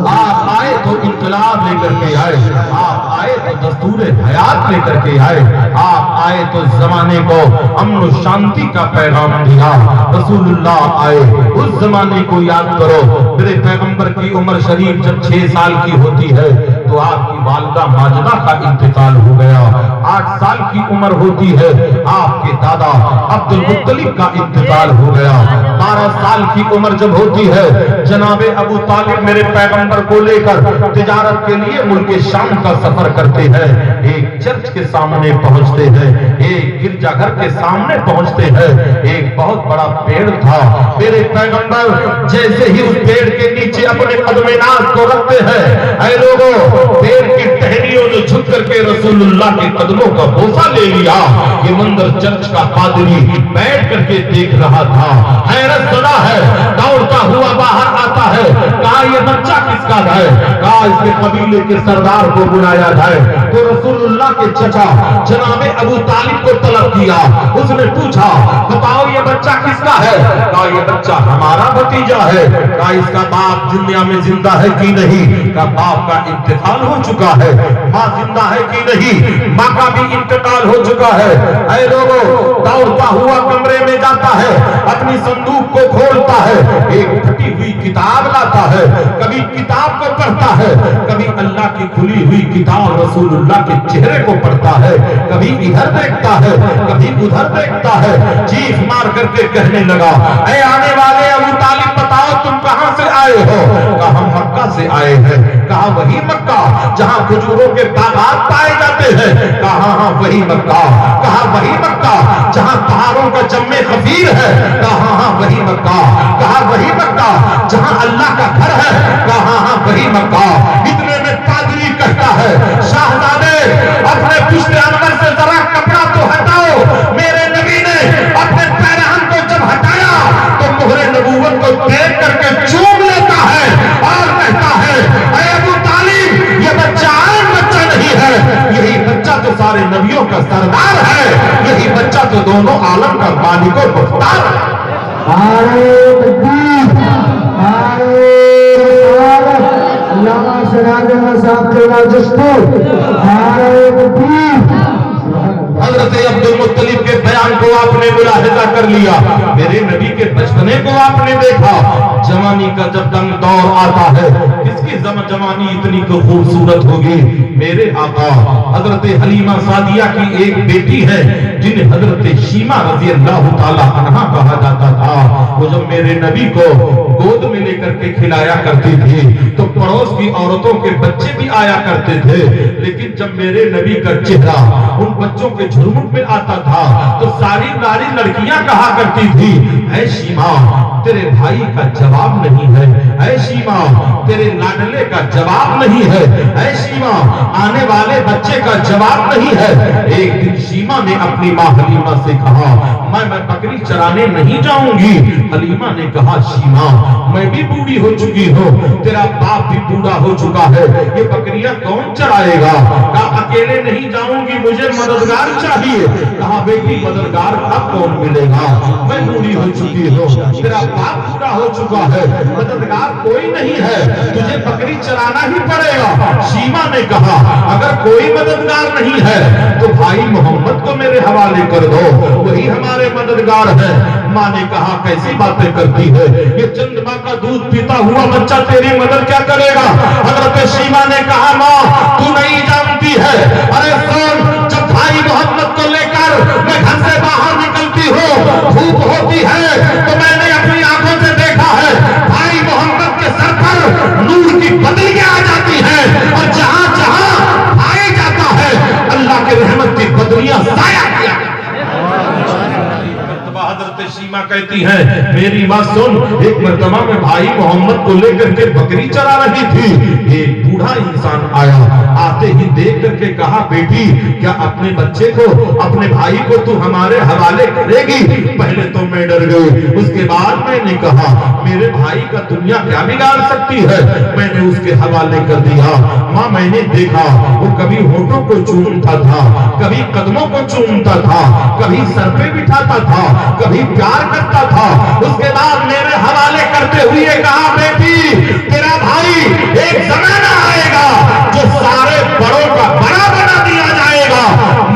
आप आए तो इनकलाब लेकर के आए, आप आए तो दस्तूर हयात लेकर के आए, आप आए तो जमाने को अमन शांति का पैगाम दिया। रसूलुल्लाह आए, उस जमाने को याद करो। मेरे पैगंबर की उम्र शरीफ जब 6 साल की होती है तो आपकी वालिदा माजिदा का इंतकाल हो गया। 8 साल की उम्र होती है, आपके दादा अब्दुल मुत्तलिब का इंतकाल हो गया। 12 साल की उम्र जब होती है, जनाबे अबू तालिब मेरे पैगंबर को लेकर तिजारत के लिए मुल्क शाम का सफर करते हैं। एक चर्च के सामने पहुंचते हैं, एक गिरजाघर के सामने पहुंचते हैं। एक बहुत बड़ा पेड़ था, मेरे पैगंबर जैसे ही उस पेड़ के नीचे अपने कदमे नाज को रखते हैं, ऐ लोगों पेड़ की टहनियों ने झुक करके रसूलुल्लाह के कदमों का बोसा ले लिया। ये मंदिर चर्च का पादरी बैठ करके देख रहा था, हैरत ज़दा है, दौड़ता हुआ बाहर आता है, कहा ये बच्चा किसका है? कहा इसके कबीले के सरदार को बुलाया जाए। तो रसूलुल्लाह के चचा जनाबे अबू तालिब को तलब किया, उसने पूछा बताओ ये बच्चा किसका है? कहा ये बच्चा हमारा भतीजा है। कहा इसका बाप दुनिया में जिंदा है कि नहीं? कहा बाप का इंतकाल हो चुका है। माँ जिंदा है कि नहीं? माँ का भी इंतकाल हो चुका है। ऐ लोगों, दौड़ता हुआ कमरे में जाता है, अपनी संदूक को खोलता है, एक फटी हुई किताब लाता है, कभी किताब को पढ़ता है, कभी अल्लाह की खुली हुई किताब रसूलुल्लाह रसूलुल्लाह के चेहरे को पढ़ता है, कभी इधर देखता है, कभी उधर देखता है। चीख मार करके कहने लगा, ऐ आने वाले अबू तालिब, बताओ तुम कहां से आए हो? कहा हम मक्का से आए हैं। कहा वही मक्का जहां खजूरों के बागात पाए जाते हैं? कहा हाँ वही मक्का। कहा वही मक्का जहां पहाड़ों का जम्मे खफीर है? कहा हाँ वही मक्का। कहा वही मक्का जहां अल्लाह का घर है? कहा हाँ वही मक्का। इतने में पादरी कहता है, शाहजादे अपने पुश्त अनवर से जरा कपड़ा तो हटाओ। मेरे नबी ने अपने पैरहन को जब हटाया तो मोहरे नबूवत को देख करके चूम लेता है और कहता है, ऐ अबू तालिब, ये बच्चा आम बच्चा नहीं है, यही बच्चा तो सारे नबियों का सरदार है, यही बच्चा तो दोनों आलम का मालिक और मुख्तार है। हजरत अब्दुल मुत्तलिब के बयान को आपने मुलाहिजा कर लिया, मेरे नबी के बचपने को आपने देखा। जवानी का जब दम दौर आता है, किसकी जवानी इतनी तो खूबसूरत होगी? मेरे आका हजरत हलीमा सादिया की एक बेटी है जिन्हें हजरत शीमा रजी अल्लाह ताला अन्हा कहा जाता था। वो जब मेरे नबी को गोद में लेकर के खिलाया करती थी तो पड़ोस की औरतों के बच्चे भी आया करते थे, लेकिन जब मेरे नबी का चेहरा उन बच्चों के झुरमुट में आता था तो सारी नारी लड़कियां कहा करती थी, ऐ शीमा तेरे भाई का जवाब नहीं है, ऐ शीमा तेरे लाडले का जवाब नहीं है, ऐ शीमा आने वाले बच्चे का जवाब नहीं है। एक दिन शीमा ने अपनी माँ हलीमा से कहा, मैं बकरी चराने नहीं जाऊंगी। हलीमा ने कहा, शीमा मैं भी बूढ़ी हो चुकी हूँ, तेरा बाप भी बूढ़ा हो चुका है, ये बकरियां कौन चराएगा? कहा अकेले नहीं जाऊंगी, मुझे मददगार चाहिए। कहा बेटी मददगार अब कौन मिलेगा, मैं बूढ़ी हो चुकी हूँ, तेरा बाप बूढ़ा हो चुका है, मददगार कोई नहीं है, तुझे बकरी चराना ही पड़ेगा। शीमा ने कहा अगर कोई मददगार नहीं है तो भाई मोहम्मद को मेरे हवाले कर दो, वही हमारे मददगार है। माँ ने कहा कैसी बातें करती है, ये चंद्रमा का दूध पीता हुआ बच्चा तेरी मदद क्या करेगा? हजरत शीमा ने कहा माँ तू नहीं जानती है, अरे सुन, जब भाई मोहम्मद को लेकर मैं घर से बाहर निकलती हूँ, धूप होती है तो मैंने अपनी आंखों से देखा है भाई मोहम्मद के सर पर नूर की बदलियां आ जाती हैं और जहां जहां भाई जाता है अल्लाह के रहमत की बदलियां साया किया। हजरत शीमा कहती है मेरी बात सुन, एक मर्तबा में भाई मोहम्मद को लेकर के बकरी चरा रही थी, एक बूढ़ा इंसान आया, आते ही देख करके कहा बेटी क्या अपने बच्चे को अपने भाई को तू हमारे हवाले करेगी? पहले तो मैं डर गई, उसके बाद मैंने कहा मेरे भाई का दुनिया क्या बिगाड़ सकती है, मैंने उसके हवाले कर दिया। माँ मैंने देखा वो कभी होठों को चूमता था, कभी कदमों को चूमता था, कभी सर पे बिठाता था, कभी प्यार करता था। उसके बाद मेरे हवाले करते हुए कहा बेटी तेरा भाई एक जमाना आएगा जो सारे बड़ों का बड़ा बना दिया जाएगा।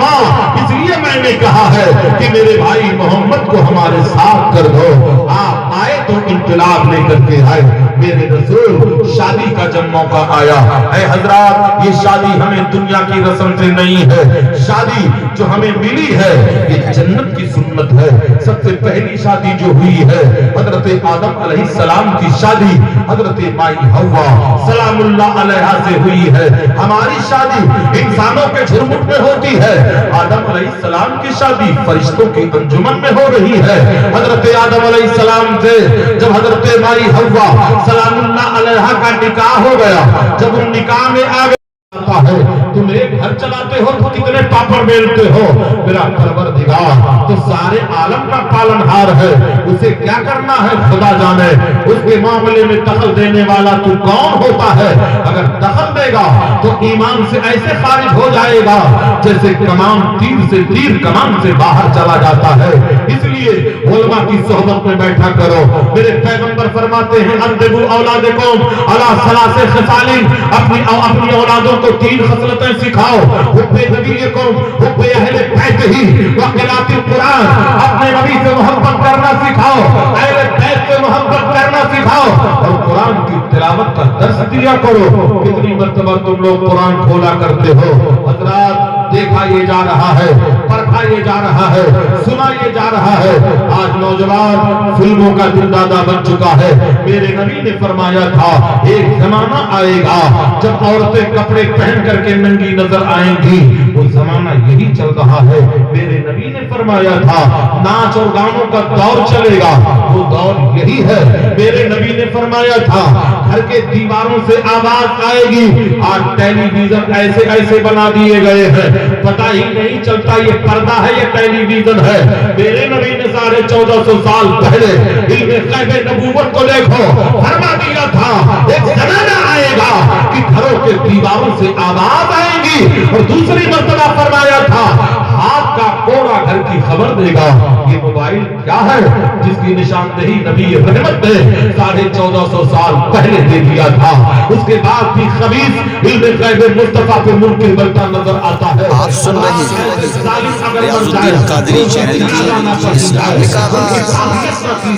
माँ इसलिए मैंने कहा है कि मेरे भाई मोहम्मद को हमारे साथ कर दो। आप आए तो इंकलाब लेकर के आए, मेरे रसूल शादी का जब मौका आया, ऐ हजरात ये शादी हमें दुनिया की रस्म से नहीं है, शादी जो हमें मिली है ये जन्नत की सुन्नत है। सबसे पहली शादी जो हुई है हजरत आदम अलैहिस्सलाम की शादी हजरत माई हव्वा सलामुल्लाह अलैहा से हुई है। हमारी शादी इंसानों के झुरमुट में होती है, आदम अलैहिस्सलाम की शादी फरिश्तों की अंजुमन में हो रही है। हजरत आदम अलैहिस्सलाम से जब हजरत माई हव्वा सलामुल्लाह अलैहा का निकाह हो गया, जब उन निकाह में आ गए है तुम एक घर चलाते हो तो कितने पापड़ बेलते हो, मेरा परवरदिगार तो सारे आलम का पालनहार है, उसे क्या करना है खुदा जाने, उसके मामले में दखल देने वाला तू कौन होता है? अगर दखल देगा तो ईमान से ऐसे खारिज हो जाएगा जैसे कमान तीर से तीर कमान से बाहर चला जाता है। इसलिए उलमा की सोहबत में बैठा करो। मेरे पैगंबर फरमाते हैं अदबु औलादकुम अला सलासे खसालिन, अपनी औलादों को तीन खसलतें सिखाओ, हुब्बे नबीयकुम हुब्बे अहले बैतही व क़िराअतिल कुरान, अपने नबी से मोहब्बत करना सिखाओ, अहले बैत से मोहब्बत करना सिखाओ, اور قرآن کی تلاوت کا درس دیا کرو۔ کتنی مرتبہ تم لوگ قرآن کھولا کرتے ہو؟ حضرات دیکھا یہ جا رہا ہے، پرکھا یہ جا رہا ہے، سنا یہ جا رہا ہے۔ آج نوجوان فلموں کا دلدادہ بن چکا ہے۔ میرے نبی نے فرمایا تھا ایک زمانہ آئے گا جب عورتیں کپڑے پہن کر کے ننگی نظر آئیں گی، وہ زمانہ یہی چل رہا ہے۔ میرے نبی نے فرمایا تھا ناچ اور گانوں کا دور چلے گا، وہ دور یہی ہے۔ میرے نبی نے فرمایا تھا گھر کے دیواروں سے آواز آئے گی۔ آج ٹیلی ویژن ایسے ایسے بنا دیے گئے ہیں، پتہ ہی نہیں چلتا یہ پردہ ہے یہ ٹیلی ویژن ہے۔ میرے نبی نے 1450 سال پہلے علم غیب نبوت کو دیکھو فرما دیا تھا ایک زمانہ آئے گا کہ گھروں کے دیواروں سے آواز آئے گی، اور دوسری مرتبہ فرمایا تھا ہاتھ کا کوڑا گھر کی خبر دے گا۔ یہ موبائل کیا ہے جس کی نشاندہی نبی رحمت نے 1450 سال پہلے دے دیا تھا؟ اس کے بعد بھی خبیث علم غیب مصطفیٰ کو منکر بنتا نظر آتا ہے۔ آپ سن رہے ہیں ریاض الدین قادری چینل کی اسلامک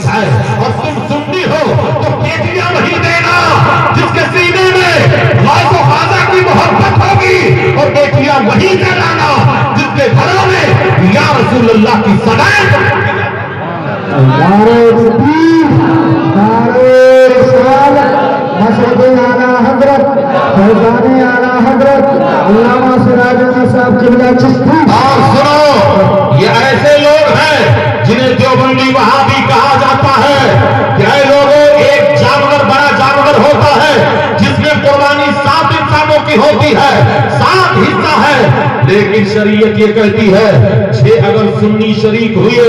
ہے، اور تم سنی ہو تو بیٹیاں وہی دینا جس کے سینے میں غوث و خواجہ کی محبت ہوگی، اور بیٹیاں وہی کہلانا جس کے گھروں میں یا رسول اللہ کی صدائیں نعرہ تکبیر، نعرہ رسالت، مشرق اعلیٰ حضرت فیضان اعلیٰ حضرت علامہ سراج احمد صاحب قبلہ چشتی۔ اور سنو یہ ایسے لوگ ہیں جنہیں دیوبندی وہابی کہا جاتا ہے کہ اے لوگوں ایک جانور بڑا جانور ہوتا ہے جس میں قربانی 7 انسانوں کی ہوتی ہے، 7 حصہ ہے، لیکن شریعت یہ کہتی ہے 6 اگر سنی شریک ہوئے،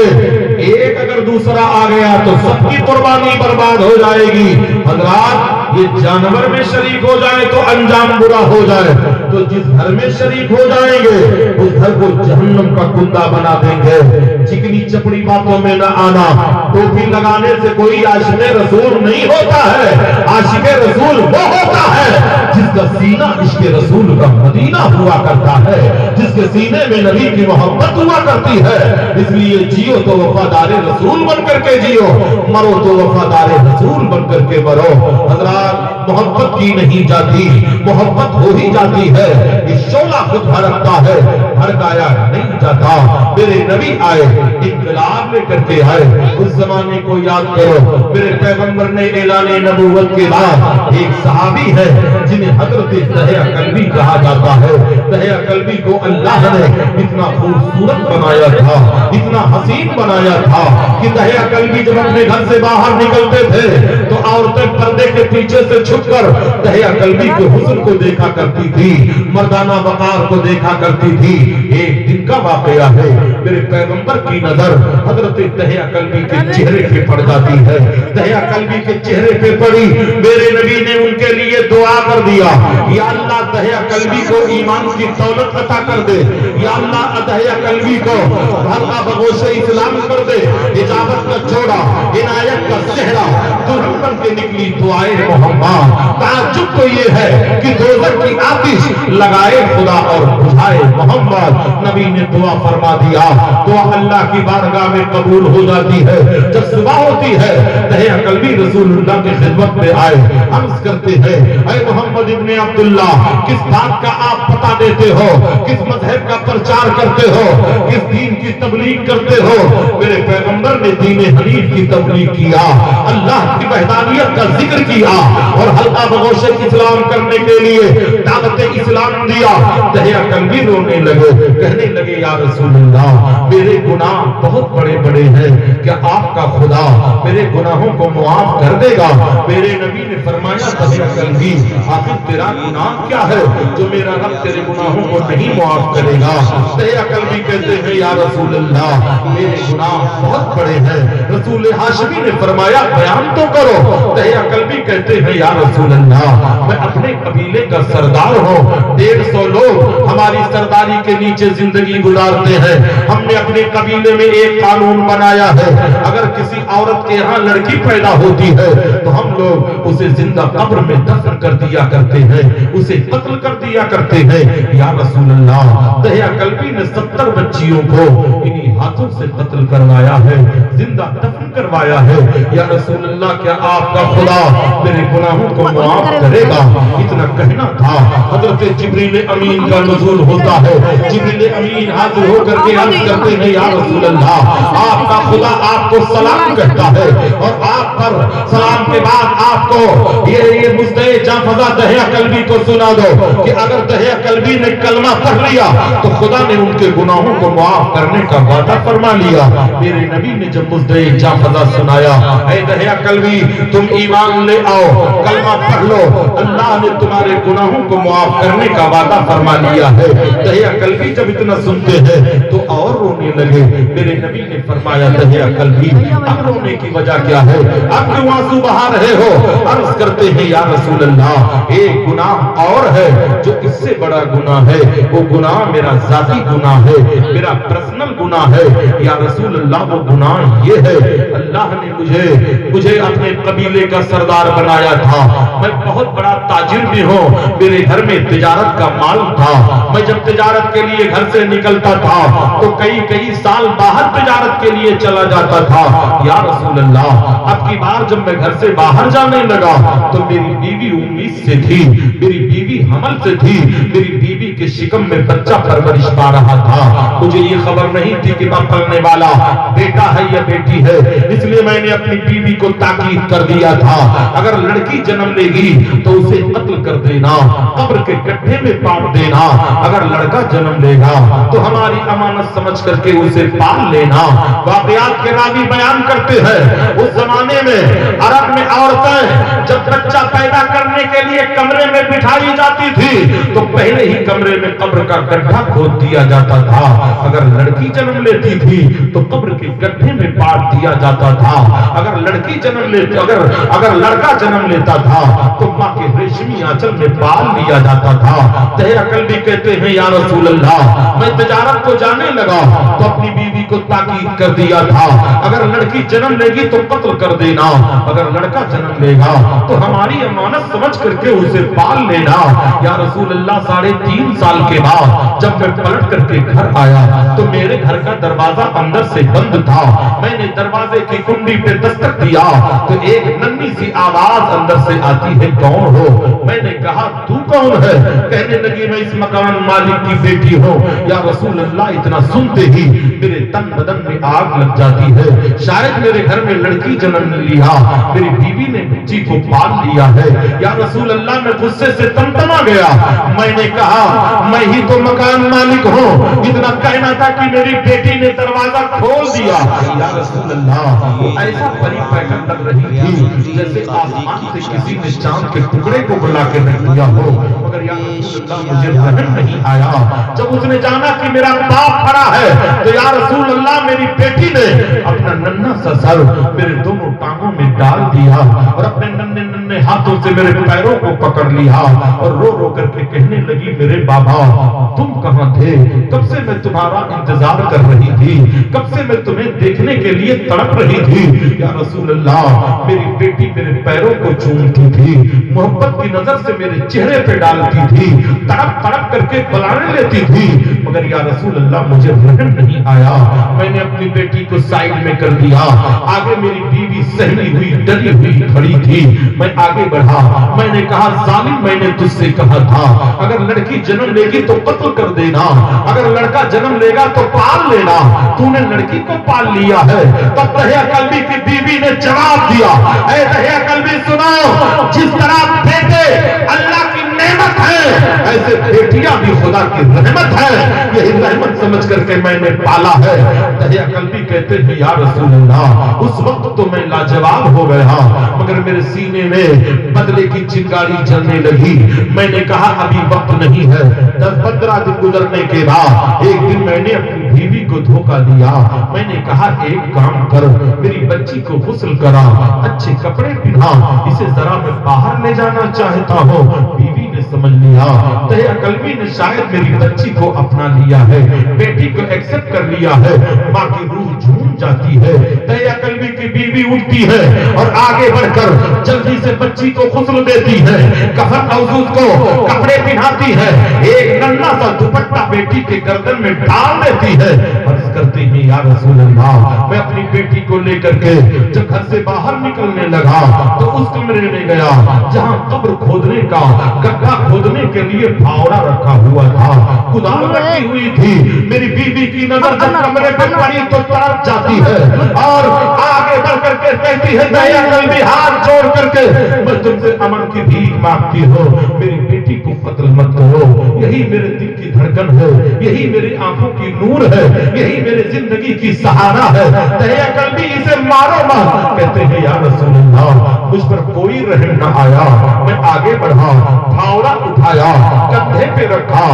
ایک اگر دوسرا آ گیا تو سب کی قربانی برباد ہو جائے گی۔ حضرات یہ جانور میں شریک ہو جائے تو انجام برا ہو جائے، تو جس گھر میں شریک ہو جائیں گے اس گھر کو جہنم کا کنڈا بنا دیں گے۔ چکنی چپڑی باتوں میں نہ آنا، ٹوپی لگانے سے کوئی عاشق رسول نہیں ہوتا ہے۔ عاشق رسول وہ ہوتا ہے جس کا سینہ عشق رسول کا مدینہ ہوا کرتا ہے، جس کے سینے میں نبی کی محبت ہوا کرتی ہے۔ اس لیے جیو تو وفادار رسول بن کر کے جیو، مرو تو وفادار رسول بن کر کے مرو۔ حضرات محبت کی نہیں جاتی، محبت ہو ہی جاتی ہے۔ یہ شعلہ خود بھڑکتا ہے، بھڑکایا نہیں جاتا۔ میرے نبی آئے انقلاب لے کر کے آئے، اس زمانے کو یاد کرو۔ میرے پیغمبر نے اعلان نبوت کے بعد ایک صحابی ہے جنہیں حضرت دحیہ کلبی کہا جاتا ہے۔ دحیہ کلبی کو اللہ نے اتنا خوبصورت بنایا تھا، اتنا حسین بنایا تھا کہ دحیہ کلبی جب اپنے گھر سے باہر نکلتے تھے تو عورتیں پردے کے پیچھے سے چھپ کر دحیہ کلبی کے حسن کو دیکھا کرتی تھی، مردانہ وقار کو دیکھا کرتی تھی۔ ایک دن کا واقعہ ہے، میرے پیغمبر کی نظر حضرت دحیہ کلبی کے چہرے پہ پڑ جاتی ہے۔ دحیہ کلبی کے چہرے پہ پڑی، میرے نبی نے ان کے لیے دعا کر دیا، یا اللہ دحیہ کلبی کو ایمان کی دولت عطا کر دے، یا اللہ دحیہ کلبی کو بھرا بگوش اسلام کر دے، اجابت کا جوڑا، عنایت کا چہرہ دلہن بن کے نکلی دعائے محمد۔ تعجب تو یہ ہے کہ دوزخ کی آتش لگائے خدا اور بجھائے محمد۔ نبی نے دعا فرما دیا، دعا اللہ کی بارگاہ میں قبول ہو جاتی ہے۔ جب صبح ہوتی ہے دحیہ کلبی رسول اللہ کی خدمت میں آئے، عرض کرتے ہیں اے محمد ابن عبداللہ کس بات کا آپ پتہ دیتے ہو، کس مذہب کا پرچار کرتے ہو، کس دین کی تبلیغ کرتے ہو؟ میرے پیغمبر نے دین حنیف کی تبلیغ کیا، اللہ کی وحدانیت کا ذکر کیا، اور حلقہ بگوش اسلام کرنے کے لیے دعوت اسلام دیا۔ دحیہ کلبی رونے لگے، کہنے لگے یا رسول اللہ میرے گناہ بہت بڑے بڑے ہیں، کیا آپ کا خدا میرے گناہوں کو معاف کر دے گا؟ میرے نبی نے فرمایا دحیہ کلبی آخر تیرا گناہ کیا ہے جو میرا رب تیرے گناہوں کو نہیں معاف کرے گا؟ دحیہ کلبی کہتے ہیں یا رسول اللہ میرے گناہ بہت بڑے ہیں۔ رسول ہاشمی نے فرمایا بیان تو کرو۔ دحیہ کلبی کہتے ہیں یا رسول اللہ میں اپنے قبیلے کا سردار ہوں، 150 لوگ ہماری سرداری کے نیچے زندگی گزارتے ہیں۔ ہم نے اپنے قبیلے میں ایک قانون بنایا ہے، اگر کسی عورت کے یہاں لڑکی लड़की पैदा होती है तो हम लोग उसे जिंदा कब्र में दफन कर दिया करते हैं, उसे कत्ल कर दिया करते हैं। या रसूल अल्लाह, दहिया कल्बी ने 70 बच्चियों को इन्हीं हाथों से कत्ल करवाया है, जिंदा दफन करवाया है। या रसूल अल्लाह, क्या आपका खुदा मेरे गुनाहों को माफ करेगा? इतना कहना था। हजरत जिब्रील अमीन का नुज़ूल होता है। जिब्रील अमीन हाजिर होकर के अर्ज़ करते हैं, या रसूल अल्लाह, आपका खुदा आपको सलाम कहता है और आप पर सलाम के बाद आपको ये मुझे जाफज़ा दहिया कल्बी को सुना दो कि अगर दहिया कल्बी ने कलमा पढ़ लिया तो खुदा ने उनके गुनाहों को माफ करने का वादा फरमा लिया। मेरे नबी ने जब मुझे जाफज़ा सुनाया, ऐ दहिया कल्बी तुम ईमान ले आओ, कलमा पढ़ लो, अल्लाह ने तुम्हारे गुनाहों को माफ करने का वादा फरमा लिया है। दहिया कल्बी जब इतना सुनते हैं तो और रोने लगे। मेरे नबी ने फरमाया, दहिया कल्बी अब रोने की वजह क्या है? अब क्यों आंसू बहा रहे हो? अर्ज करते हैं, या रसूल अल्लाह, एक गुनाह और है जो इससे बड़ा गुनाह है। वो गुनाह मेरा जाती गुनाह है, मेरा पर्सनल गुनाह है। या रसूल अल्लाह, वो गुनाह ये है, अल्लाह ने मुझे अपने कबीले का सरदार बनाया था। मैं बहुत बड़ा ताजिर भी हूँ, मेरे घर में तिजारत का माल था। मैं जब तिजारत के लिए घर से निकलता था तो कई साल बाहर तिजारत के लिए चला जाता था। या रसूल अल्लाह, अब की बार जब मैं घर से बाहर जाने लगा तो मेरी बीवी उम्मीद से थी, मेरी बीवी हमल से थी, मेरी बीवी के शिकम में बच्चा परवरिश पा रहा था। मुझे ये खबर नहीं थी कि पलने वाला बेटा है या बेटी है, इसलिए मैंने अपनी बीवी को ताकीद कर दिया था, अगर लड़की जन्म लेगी तो उसे कत्ल कर देना, कब्र के गड्ढे में पाट देना। अगर लड़का जन्म लेगा तो हमारी अमानत समझ करके उसे पाल लेना। वाक़यात के रावी बयान करते हैं, उस जमाने में अरब में औरतें जब बच्चा पैदा करने के लिए कमरे में बिठाई जाती थी तो पहले ही कमरे में कब्र का गड्ढा खोद दिया जाता था। अगर लड़की जन्म लेती थी तो कब्र के गड्ढे में पाट दिया जाता था। अगर लड़की जन्म लेती अगर लड़का जन्म लेता था तो माँ के रेशमी आंचल में पाल लिया जाता था। दहिया कल्बी कहते हैं, या रसूल अल्लाह, मैं तिजारत को जाने लगा तो अपनी बीवी को ताकीद कर दिया था, अगर लड़की जन्म लेगी तो कत्ल कर देना, अगर लड़का जन्म लेगा तो हमारी अमानत समझ करके उसे पाल लेना। या रसूल अल्लाह, 3.5 साल के बाद जब मैं पलट करके घर आया तो मेरे घर का दरवाजा अंदर से बंद था। मैंने दरवाजे की कुंडी पे दस्तक दिया तो एक नन्ही सी आवाज अंदर से आती है, कौन हो? मैंने कहा, तू कौन है? कहने लगी, मैं इस मकान मालिक की बेटी हूँ। या रसूल अल्लाह, इतना सुनते ही मेरे तन बदन में आग लग जाती है। शायद मेरे घर में लड़की जन्म लिया, मेरी बीवी ने बच्ची को पाल लिया है। या रसूल अल्लाह, मैं गुस्से से तमतमा गया। मैंने कहा, मैं ही तो मकान मालिक हूँ, इतना कहना था कि मेरी बेटी ने दरवाजा खोल दिया। या रसूल अल्लाह, वो ऐसा परिपैकन लग रही थी जैसे आसमान से किसी ने चांद के टुकड़े को बुला के रख दिया हो। मगर या रसूल अल्लाह, मुझे रहम नहीं आया। जब उसने जाना कि मेरा बाप खड़ा है तो या रसूल अल्लाह, मेरी बेटी ने अपना नन्हा सा सर मेरे दोनों टांगों में डाल दिया और अपने नन्हे नन्हे हाथों से मेरे पैरों को पकड़ लिया और रो रो करके कहने लगी, मेरे बाबा तुम कहां थे? कब से मैं तुम्हारा इंतजार कर रही थी, कब से मैं तुम्हें देखने के लिए तड़प रही थी। या रसूल अल्लाह, मेरी बेटी मेरे पैरों को चूमती थी, मोहब्बत की नजर से मेरे चेहरे पे डालती थी, तड़प तड़प करके बुलाने लेती थी। मगर या रसूल अल्लाह, मुझे रहम नहीं आया। मैंने अपनी बेटी को साइड में कर दिया। आगे मेरी बीवी सहमी हुई डरी हुई खड़ी थी। मैं आगे बढ़ा, मैंने कहा, जालिम, मैंने तुझसे कहा था अगर लड़की जन्म लेगी तो कत्ल कर देना, अगर लड़का जन्म लेगा तो पाल लेना। तूने लड़की को पाल लिया है। तब दहिया कल्बी की बीवी ने जवाब दिया, ऐ दहिया कल्बी सुनो, जिस तरह बेटे अल्लाह की नेमत है ऐसे बेटियां भी खुदा की रहमत है। यही रहमत समझ करके मैंने पाला है। दहिया कल्बी कहते हैं, या रसूल अल्लाह, उस वक्त तो मैं लाजवाब हो गया, मगर मेरे सीने में बदले की चिंगारी जलने लगी। मैंने कहा, अभी वक्त नहीं है। 10-15 दिन गुजरने के बाद एक दिन मैंने अपनी बीवी को धोखा दिया। मैंने कहा, एक काम कर, मेरी बच्ची को गुस्ल करा, अच्छे कपड़े पहना, इसे जरा मैं बाहर ले जाना चाहता हूँ। बीवी ने समझ लिया, दहिया कल्बी ने शायद मेरी बच्ची को अपना लिया है, बेटी को एक्सेप्ट कर लिया है। माँ की रूह झूम اٹھ جاتی ہے. دہیا قلبی کی بیوی اٹھتی ہے اور آگے بڑھ کر جلدی سے بچی کو غسل دیتی ہے, کفن موجود کو کپڑے پہناتی ہے, ایک ننھا سا دوپٹہ بیٹی کے گردن میں ڈال دیتی ہے. عرض کرتے ہیں یا رسول اللہ, میں اپنی بیٹی کو لے کر کے جب گھر سے باہر نکلنے لگا تو اس کمرے میں گیا جہاں قبر کھودنے کا گڈھا کھودنے کے لیے پھاوڑا رکھا ہوا تھا, کدال رکھی ہوئی تھی. میری بیوی کی نظر جب کمرے پہ پڑی تو تڑپ جاتی ہے اور آگے بڑھ کر کے کہتی ہے دہیا قلبی ہاتھ جوڑ کر کے میں تم سے امن کی بھیک مانگتی ہوں, میری بیٹی کو قتل مت کرو. یہی میرے دل کی دھڑکن ہے, یہی میری آنکھوں کی نور ہے, یہی میرے زندگی کی سہارا ہے. دہیا قلبی اسے مارو مت. کہتے ہیں یا رسول اللہ, مجھ پر کوئی رحم نہ آیا. میں آگے بڑھا, پھاوڑا اٹھایا, کندھے پہ رکھا,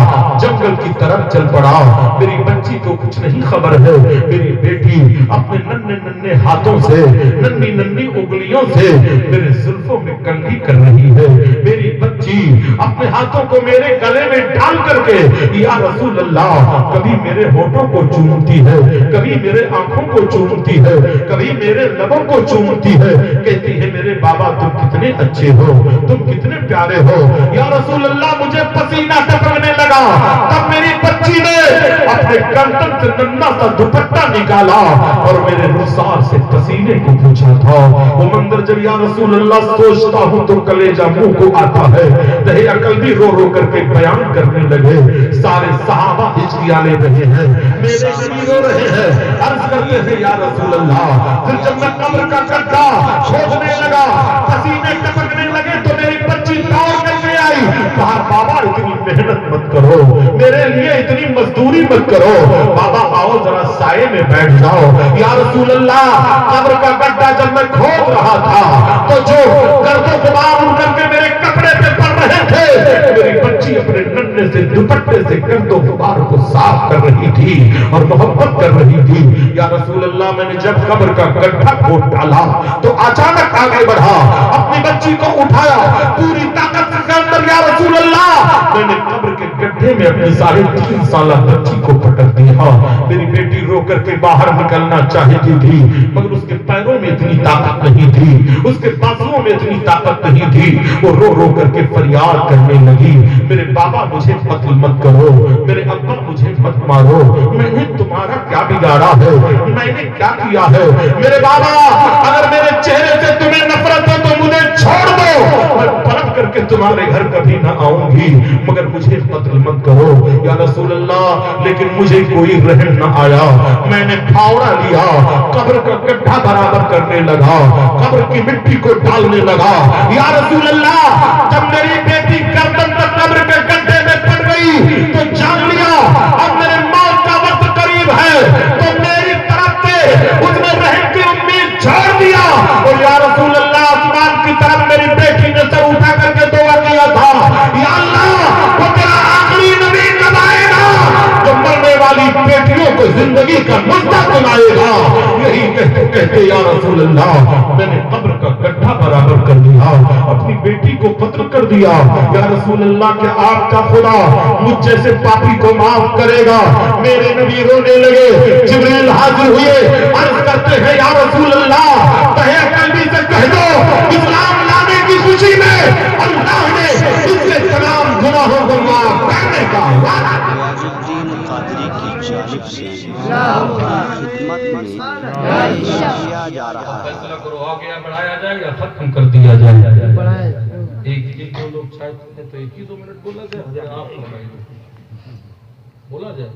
جنگل کی طرف چل پڑا. میری بچی کو کچھ نہیں خبر ہے. میری بیٹی اپنے ننھے ننھے ہاتھوں سے, ننھی ننھی انگلیوں سے میرے زلفوں میں کنگھی کر رہی ہے. میری بچی اپنے ہاتھوں کو میرے گلے میں ڈال کر کے یا رسول اللہ کبھی میرے ہونٹوں کو چومتی ہے, کبھی میرے آنکھوں کو چومتی ہے, کبھی میرے لبوں کو چومتی ہے. کہتی ہے میرے بابا تم کتنے اچھے ہو, تم کتنے پیارے ہو. یا رسول اللہ مجھے پسینہ ٹپکنے لگا. تب میری بچی نے اپنے گردن سے ننھا سا دوپٹہ نکالا اور میرے رخسار سے پسینے کو پوچھا تھا. وہ منظر جب یا رسول اللہ سوچتا ہوں تو کلیجہ منہ کو آتا ہے. دہیا قلبی رو رو کر کے بیان کرنے لگے. سارے صحابہ ہچکیاں لے رہے ہیں, میرے نبی رو رہے ہیں. عرض کرتے ہیں یا رسول اللہ, پھر جب میں قبر کا گڈھا کھودنے لگا, پسینے ٹپکنے لگے تو میری بچی دوڑ کر کے آئی. کہا بابا اتنی محنت مت کرو, میرے لیے اتنی مزدوری مت کرو, بابا آؤ ذرا سائے میں بیٹھ جاؤ. یا رسول اللہ قبر کا گڈھا جب میں کھود رہا تھا تو جو گرد و غبار اڑ کر کے میرے کپڑے پہ پڑ رہے تھے, میری بچی اپنے ننھے سے دوپٹے سے گرد و غبار کو صاف کر رہی تھی اور محبت کر رہی تھی. یا رسول اللہ میں نے جب قبر کا گڈھا کھود ڈالا تو اچانک آگے بڑھا, اپنی بچی کو اٹھایا پوری طاقت کے اندر. یا رسول اللہ میں نے قبر کے گڈھے میں اپنی 3.5 سالہ بچی کو پٹک دیا. میری بیٹی رو کر کے باہر نکلنا چاہتی تھی مگر اس کے پیروں میں اتنی طاقت نہیں تھی, اس کے بازوؤں میں اتنی طاقت نہیں تھی. وہ رو رو کر کے فریاد کرنے لگی, میرے بابا مجھے قتل مت کرو, میرے ابا مجھے مت مارو, میں نے تمہارا کیا بگاڑا ہے, میں نے کیا کیا ہے. میرے بابا اگر میرے چہرے سے تمہیں نفرت ہے تو مجھے چھوڑ دو, میں پلٹ کر کے تمہارے گھر کبھی نہ آؤں گی, مگر مجھے قتل مت کرو. یا رسول اللہ لیکن مجھے کوئی رحم نہ آیا. میں نے پھاوڑا لیا, قبر کا گڈھا برابر کرنے لگا, قبر کی مٹی کو ڈالنے لگا. یا رسول اللہ جب میری بیٹی گردن تک قبر کے گڈھے میں پڑ گئی تو جان لیا اب میرے موت کا وقت قریب ہے. تو میری طرف سے اس نے رحم کی امید چھوڑ دیا اور یا رسول اللہ آسمان کی طرف میری بیٹی نے سر اٹھا کر کے دعا کیا تھا, یا اللہ وہ تیرا آخری نبی کب آئے گا جو مرنے والی بیٹیوں کو زندگی کا مدعا سنائے گا. یہی کہتے کہتے یا رسول اللہ میں نے قبر کا گڈھا برابر کر دیا, اپنی بیٹی کو قتل کر دیا. یا رسول اللہ کہ آپ کا خدا مجھ جیسے پاپی کو معاف کرے گا. میرے نبی رونے لگے, جبریل حاضر ہوئے, عرض کرتے ہیں یا رسول اللہ دہیا قلبی سے کہہ دو اسلام لانے کی خوشی میں اللہ نے اس کے تمام گناہوں کو معاف کرنے کا وعدہ. ریاض الدین قادری کی جانب سے خدمت میں کیا جا رہا ہے. فیصلہ کرو آگے بڑھایا جائے یا ختم کر دیا جائے. ایک دو لوگ شاید تو 1 منٹ بولا جائے, آپ بولا جائے.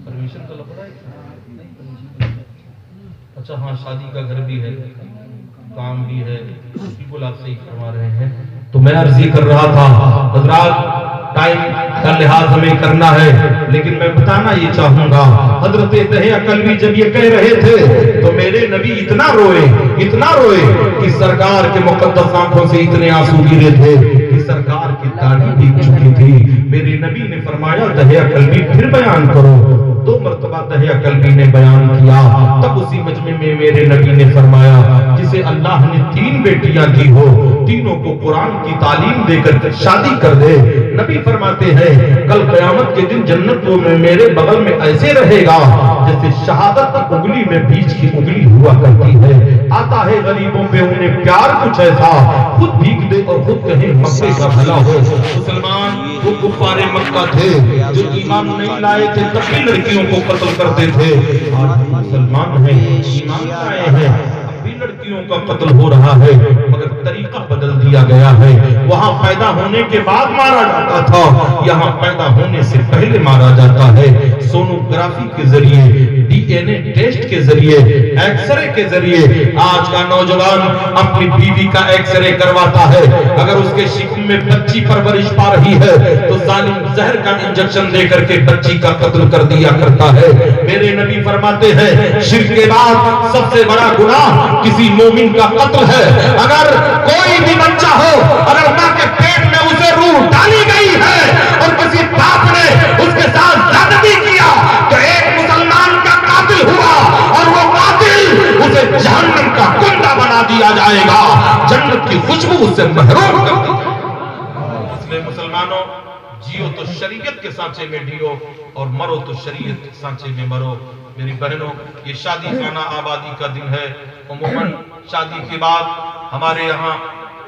پرمیشن تو لگ رہا ہے. اچھا ہاں شادی کا گھر بھی ہے, کام بھی ہے, بالکل آپ صحیح فرما رہے ہیں. تو میں عرض یہ کر رہا تھا حضرات ٹائم کا لحاظ ہمیں کرنا ہے لیکن میں بتانا یہ چاہوں گا حضرت دہیا قلبی جب یہ کہہ رہے تھے تو میرے نبی اتنا روئے کہ سرکار کے مقدس آنکھوں سے اتنے آنسو گرے تھے کہ سرکار کی داڑھی بھیگ چکی تھی. میرے نبی نے فرمایا دہیا قلبی پھر بیان کرو. 2 मरतबा दहिया कल्बी ने बयान किया। तब उसी मजमे में मेरे नबी ने फरमाया, जिसे अल्लाह ने 3 बेटियां दी हो, तीनों को कुरान की तालीम देकर शादी कर दे। नबी फरमाते हैं, कल क़यामत के दिन जन्नत में मेरे बगल में ऐसे रहेगा जैसे शहादत की उंगली में बीच की उंगली हुआ करती है। आता है गरीबों पे उन्हें प्यार कुछ ऐसा, खुद भीख दे और खुद कहे मक्के का भला हो। मुसलमान वो कुफ्फारे मक्का थे जो ईमान नहीं लाए थे, तब भी लड़कियों को कत्ल करते थे। आज मुसलमान हैं, ईमान लाए हैं, अब भी लड़कियों का कत्ल हो रहा है, मगर तरीका बदल दिया गया है। वहां पैदा होने के बाद मारा जाता था, यहाँ पैदा होने से पहले मारा जाता है। सोनोग्राफी के जरिए, डीएनए टेस्ट के जरिए, एक्सरे के जरिए आज का नौजवान अपनी बीवी का एक्सरे करवाता है। अगर उसके शिकम में बच्ची परवरिश पा रही है तो जालिम जहर का इंजेक्शन देकर के बच्ची का कत्ल कर दिया करता है। मेरे नबी फरमाते हैं, शिर्क के बाद सबसे बड़ा गुनाह किसी मोमिन का कत्ल है। अगर कोई भी बच्चा हो, अगर मां के पेट में उसे रूह डाली गई है और किसी बाप ने उसके साथ ज्यादती किया तो एक मुसलमान का कातिल हुआ और वो कातिल उसे जहन्नम का कुंडा बना दिया जाएगा, जन्नत की खुशबू उससे महरूम कर दी जाएगी। इसलिए मुसलमानों, जियो तो शरीयत के सांचे में जियो और मरो तो शरीयत के सांचे में मरो। मेरी बहनों, ये शादी खाना आबादी का दिन है। उम्मन शादी के बाद हमारे यहाँ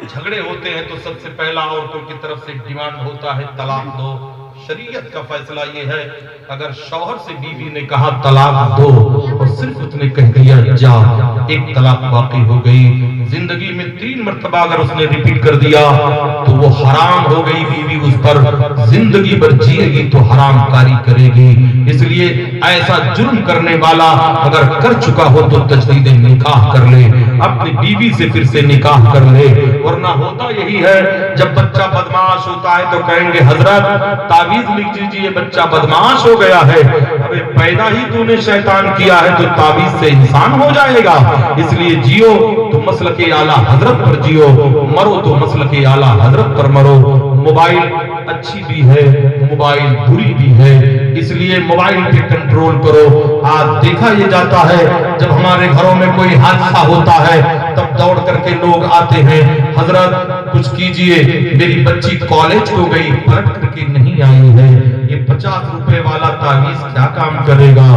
झगड़े होते हैं तो सबसे पहला औरतों की तरफ से डिमांड होता है तलाक दो। शरीयत का फैसला ये है, अगर शौहर से बीवी ने कहा तलाक दो और सिर्फ उसने कह दिया जा, एक तलाक बाकी हो गई। जिंदगी में 3 मरतबा अगर उसने रिपीट कर दिया तो वो हराम हो गई बीवी, उस पर जिंदगी भर जिएगी तो हराम कारी करेगी। इसलिए ऐसा जुर्म करने वाला अगर कर चुका हो तो तजदीद निकाह कर ले, अपनी बीवी से फिर से निकाह कर ले। वरना होता यही है, जब बच्चा बदमाश होता है तो कहेंगे हजरत तावीज लिख दीजिए, बच्चा बदमाश हो गया है। अबे पैदा ही तूने शैतान किया है तो तावीज से इंसान हो जाएगा। इसलिए जियो तो मसलके आला हजरत पर जियो, मरो तो मसलके आला हजरत पर मरो। मोबाइल अच्छी भी है, मोबाइल बुरी भी है, इसलिए मोबाइल पे कंट्रोल करो। आज देखा ये जाता है, जब हमारे घरों में कोई हादसा होता है तब दौड़ करके लोग आते हैं, हजरत कुछ कीजिए, मेरी बच्ची कॉलेज हो गई, पलट करके नहीं आई है। ये 50 रुपए वाला तावीज क्या काम करेगा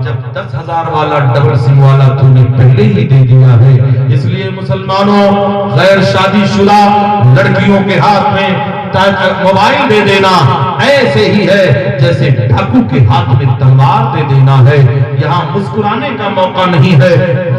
जब 10,000 वाला डबल सिम वाला तूने पहले ही दे दिया है। इसलिए मुसलमानों, गैर शादीशुदा लड़कियों के हाथ में मोबाइल दे देना ऐसे ही है जैसे डाकू के हाथ में तलवार दे देना है। यहाँ मुस्कुराने का मौका नहीं है,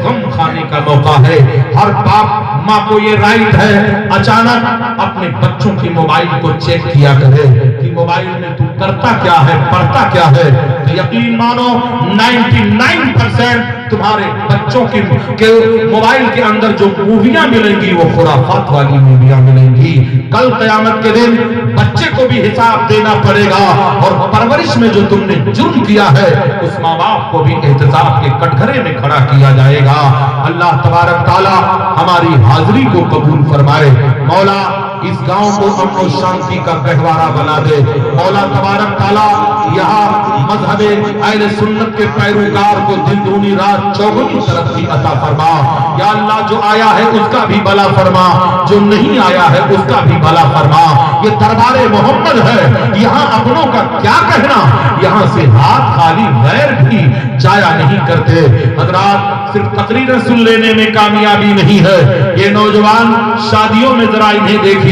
गम खाने का मौका है। हर बाप माँ को ये राइट है, अचानक अपने बच्चों के मोबाइल को चेक किया करे कि मोबाइल में तू करता क्या है, पढ़ता क्या है। तो यकीन मानो 99% तुम्हारे बच्चों के मोबाइल के अंदर जो मूवियां मिलेंगी वो खुराफात वाली मूवियां मिलेंगी। कल क़यामत के दिन बच्चे को भी हिसाब देना पड़ेगा और परवरिश में जो तुमने जुर्म किया है उस माँ बाप को भी एहतसाब के कटघरे में खड़ा किया जाएगा। अल्लाह तबारक ताला हमारी हाजिरी को कबूल फरमाए। मौला इस गांव को अमन और शांति का गहवारा बना दे। मौला तबारक ताला यहाँ मजहबे अहले सुन्नत के पैरोकार को दिन दूनी रात चौगुनी तरक्की अता फरमा। या अल्लाह, जो आया है उसका भी भला फरमा, जो नहीं आया है उसका भी भला फरमा। ये दरबारे मोहम्मद है, यहाँ अपनों का क्या कहना, यहाँ से हाथ खाली गैर भी जाया नहीं करते। हजरात, सिर्फ तकरीरें सुन लेने में कामयाबी नहीं है। ये नौजवान शादियों में जरा इन्हें देखिए,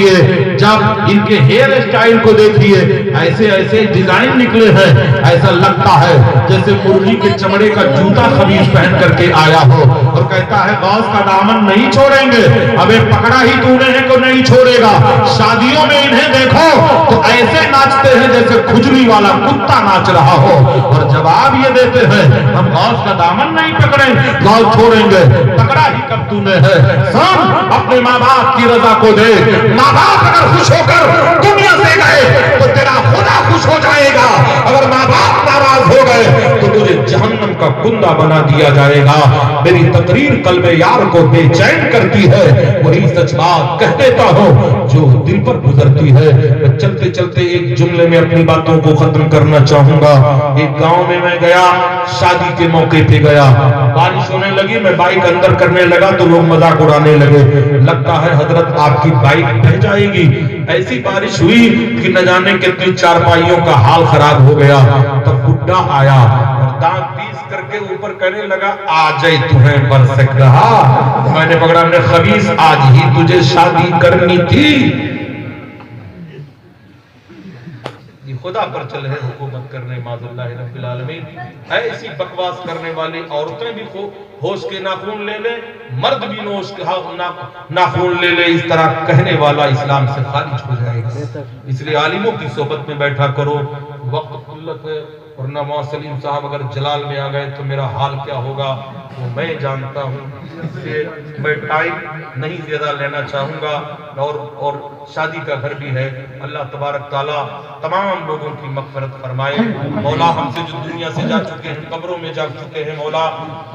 जब इनके हेयर स्टाइल को देखिए, ऐसे ऐसे डिजाइन निकले हैं, ऐसा लगता है जैसे मुर्गी के चमड़े का जूता खमीज पहन करके आया हो और कहता है गौस का दामन नहीं छोड़ेंगे। अबे पकड़ा ही तूने है को नहीं छोड़ेगा। शादियों में इन्हें देखो तो ऐसे नाचते हैं जैसे खुजली वाला कुत्ता नाच रहा हो, और जवाब ये देते हैं हम गौस का दामन नहीं पकड़ें, गौस छोड़ेंगे। पकड़ा ही कब तूने है? सुन, अपने माँ बाप की रजा को दे। माँ बाप अगर खुश होकर दुनिया से गए तो तेरा खुदा खुश हो जाएगा। अगर माँ बाप नाराज हो गए तो तुझे जहन्नम का कुंदा बना दिया जाएगा। मेरी तकरीर कल्ब यार को बेचैन करती है, वही सच बात कह देता हूँ जो दिल पर गुजरती है। मैं चलते चलते एक जुमले में अपनी बातों को खत्म करना चाहूंगा। एक गांव में मैं गया, शादी के मौके पे गया, बारिश होने लगी, मैं बाइक अंदर करने लगा तो लोग मजाक उड़ाने लगे, लगता है हजरत आपकी बाइक बह जाएगी। ऐसी बारिश हुई कि न जाने कितनी चारपाइयों का हाल खराब हो गया। तब बुड्ढा आया और दांत पीस करके ऊपर कहने लगा, आज ही तुम्हें बरसक रहा। तो मैंने पकड़ा, हमने खबीस आज ही तुझे शादी करनी थी। खुदा पर चल है हुकूमत करने माज़ल्लाहि रब्बिल आलमीन। ऐसी बकवास करने वाली औरतें भी होश के नाखून ले ले, मर्द भी होश के नाखून ले ले, इस तरह कहने वाला इस्लाम से खारिज हो जाएगा। इसलिए आलिमों की सोबत में बैठा करो। वक्त खुल्लत है, वरना मौलाना सलीम साहब अगर जलाल में आ गए तो मेरा हाल क्या होगा वो मैं जानता हूँ। इसलिए मैं टाइम नहीं ज्यादा लेना चाहूंगा। और शादी का घर भी है। अल्लाह तबारक ताला तमाम लोगों की मग़फ़िरत फरमाए। मौला हमसे जो दुनिया से जा चुके हैं, कब्रों में जा चुके हैं, मौला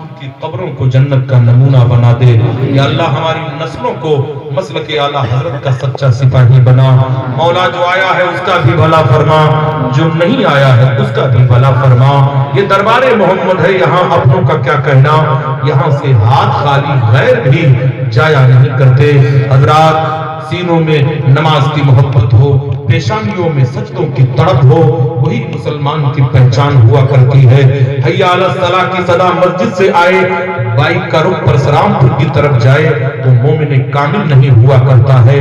उनकी कब्रों को जन्नत का नमूना बना दे। या अल्लाह हमारी नस्लों को मसलक आला हजरत का सच्चा सिपाही बना। मौला जो आया है उसका भी भला फरमा, जो नहीं आया है उसका भी भला फरमा। ये दरबारे मोहम्मद है, यहाँ अपनों का क्या कहना, यहाँ से हाथ खाली गैर भी जाया नहीं करते। हजरात, सीनों में नमाज की मोहब्बत हो, पेशानियों में सजदों की तड़प हो, वही मुसलमान की पहचान हुआ करती है। हय्या अला सलाह की सदा मस्जिद से आए, बाइक का रुख परशुरामपुर की तरफ जाए तो मोमिन कामिल नहीं हुआ करता है,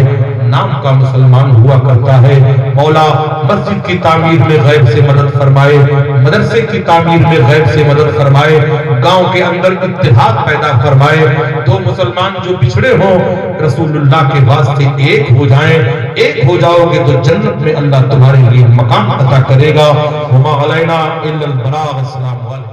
नाम का मुसलमान हुआ करता है। मौला मस्जिद की तामीर में गैब से मदद फरमाए, मदरसे की तामीर में गैब से मदद फरमाए, गांव के अंदर इत्तेहाद पैदा फरमाए। तो मुसलमान जो बिछड़े हों रसूलुल्लाह के वास्ते एक हो जाएं। एक हो जाओगे तो जन्नत में अल्लाह तुम्हारे लिए मकान अता करेगा। वमा अलैना इल्लल बलाग। अस्सलाम वालेकुम।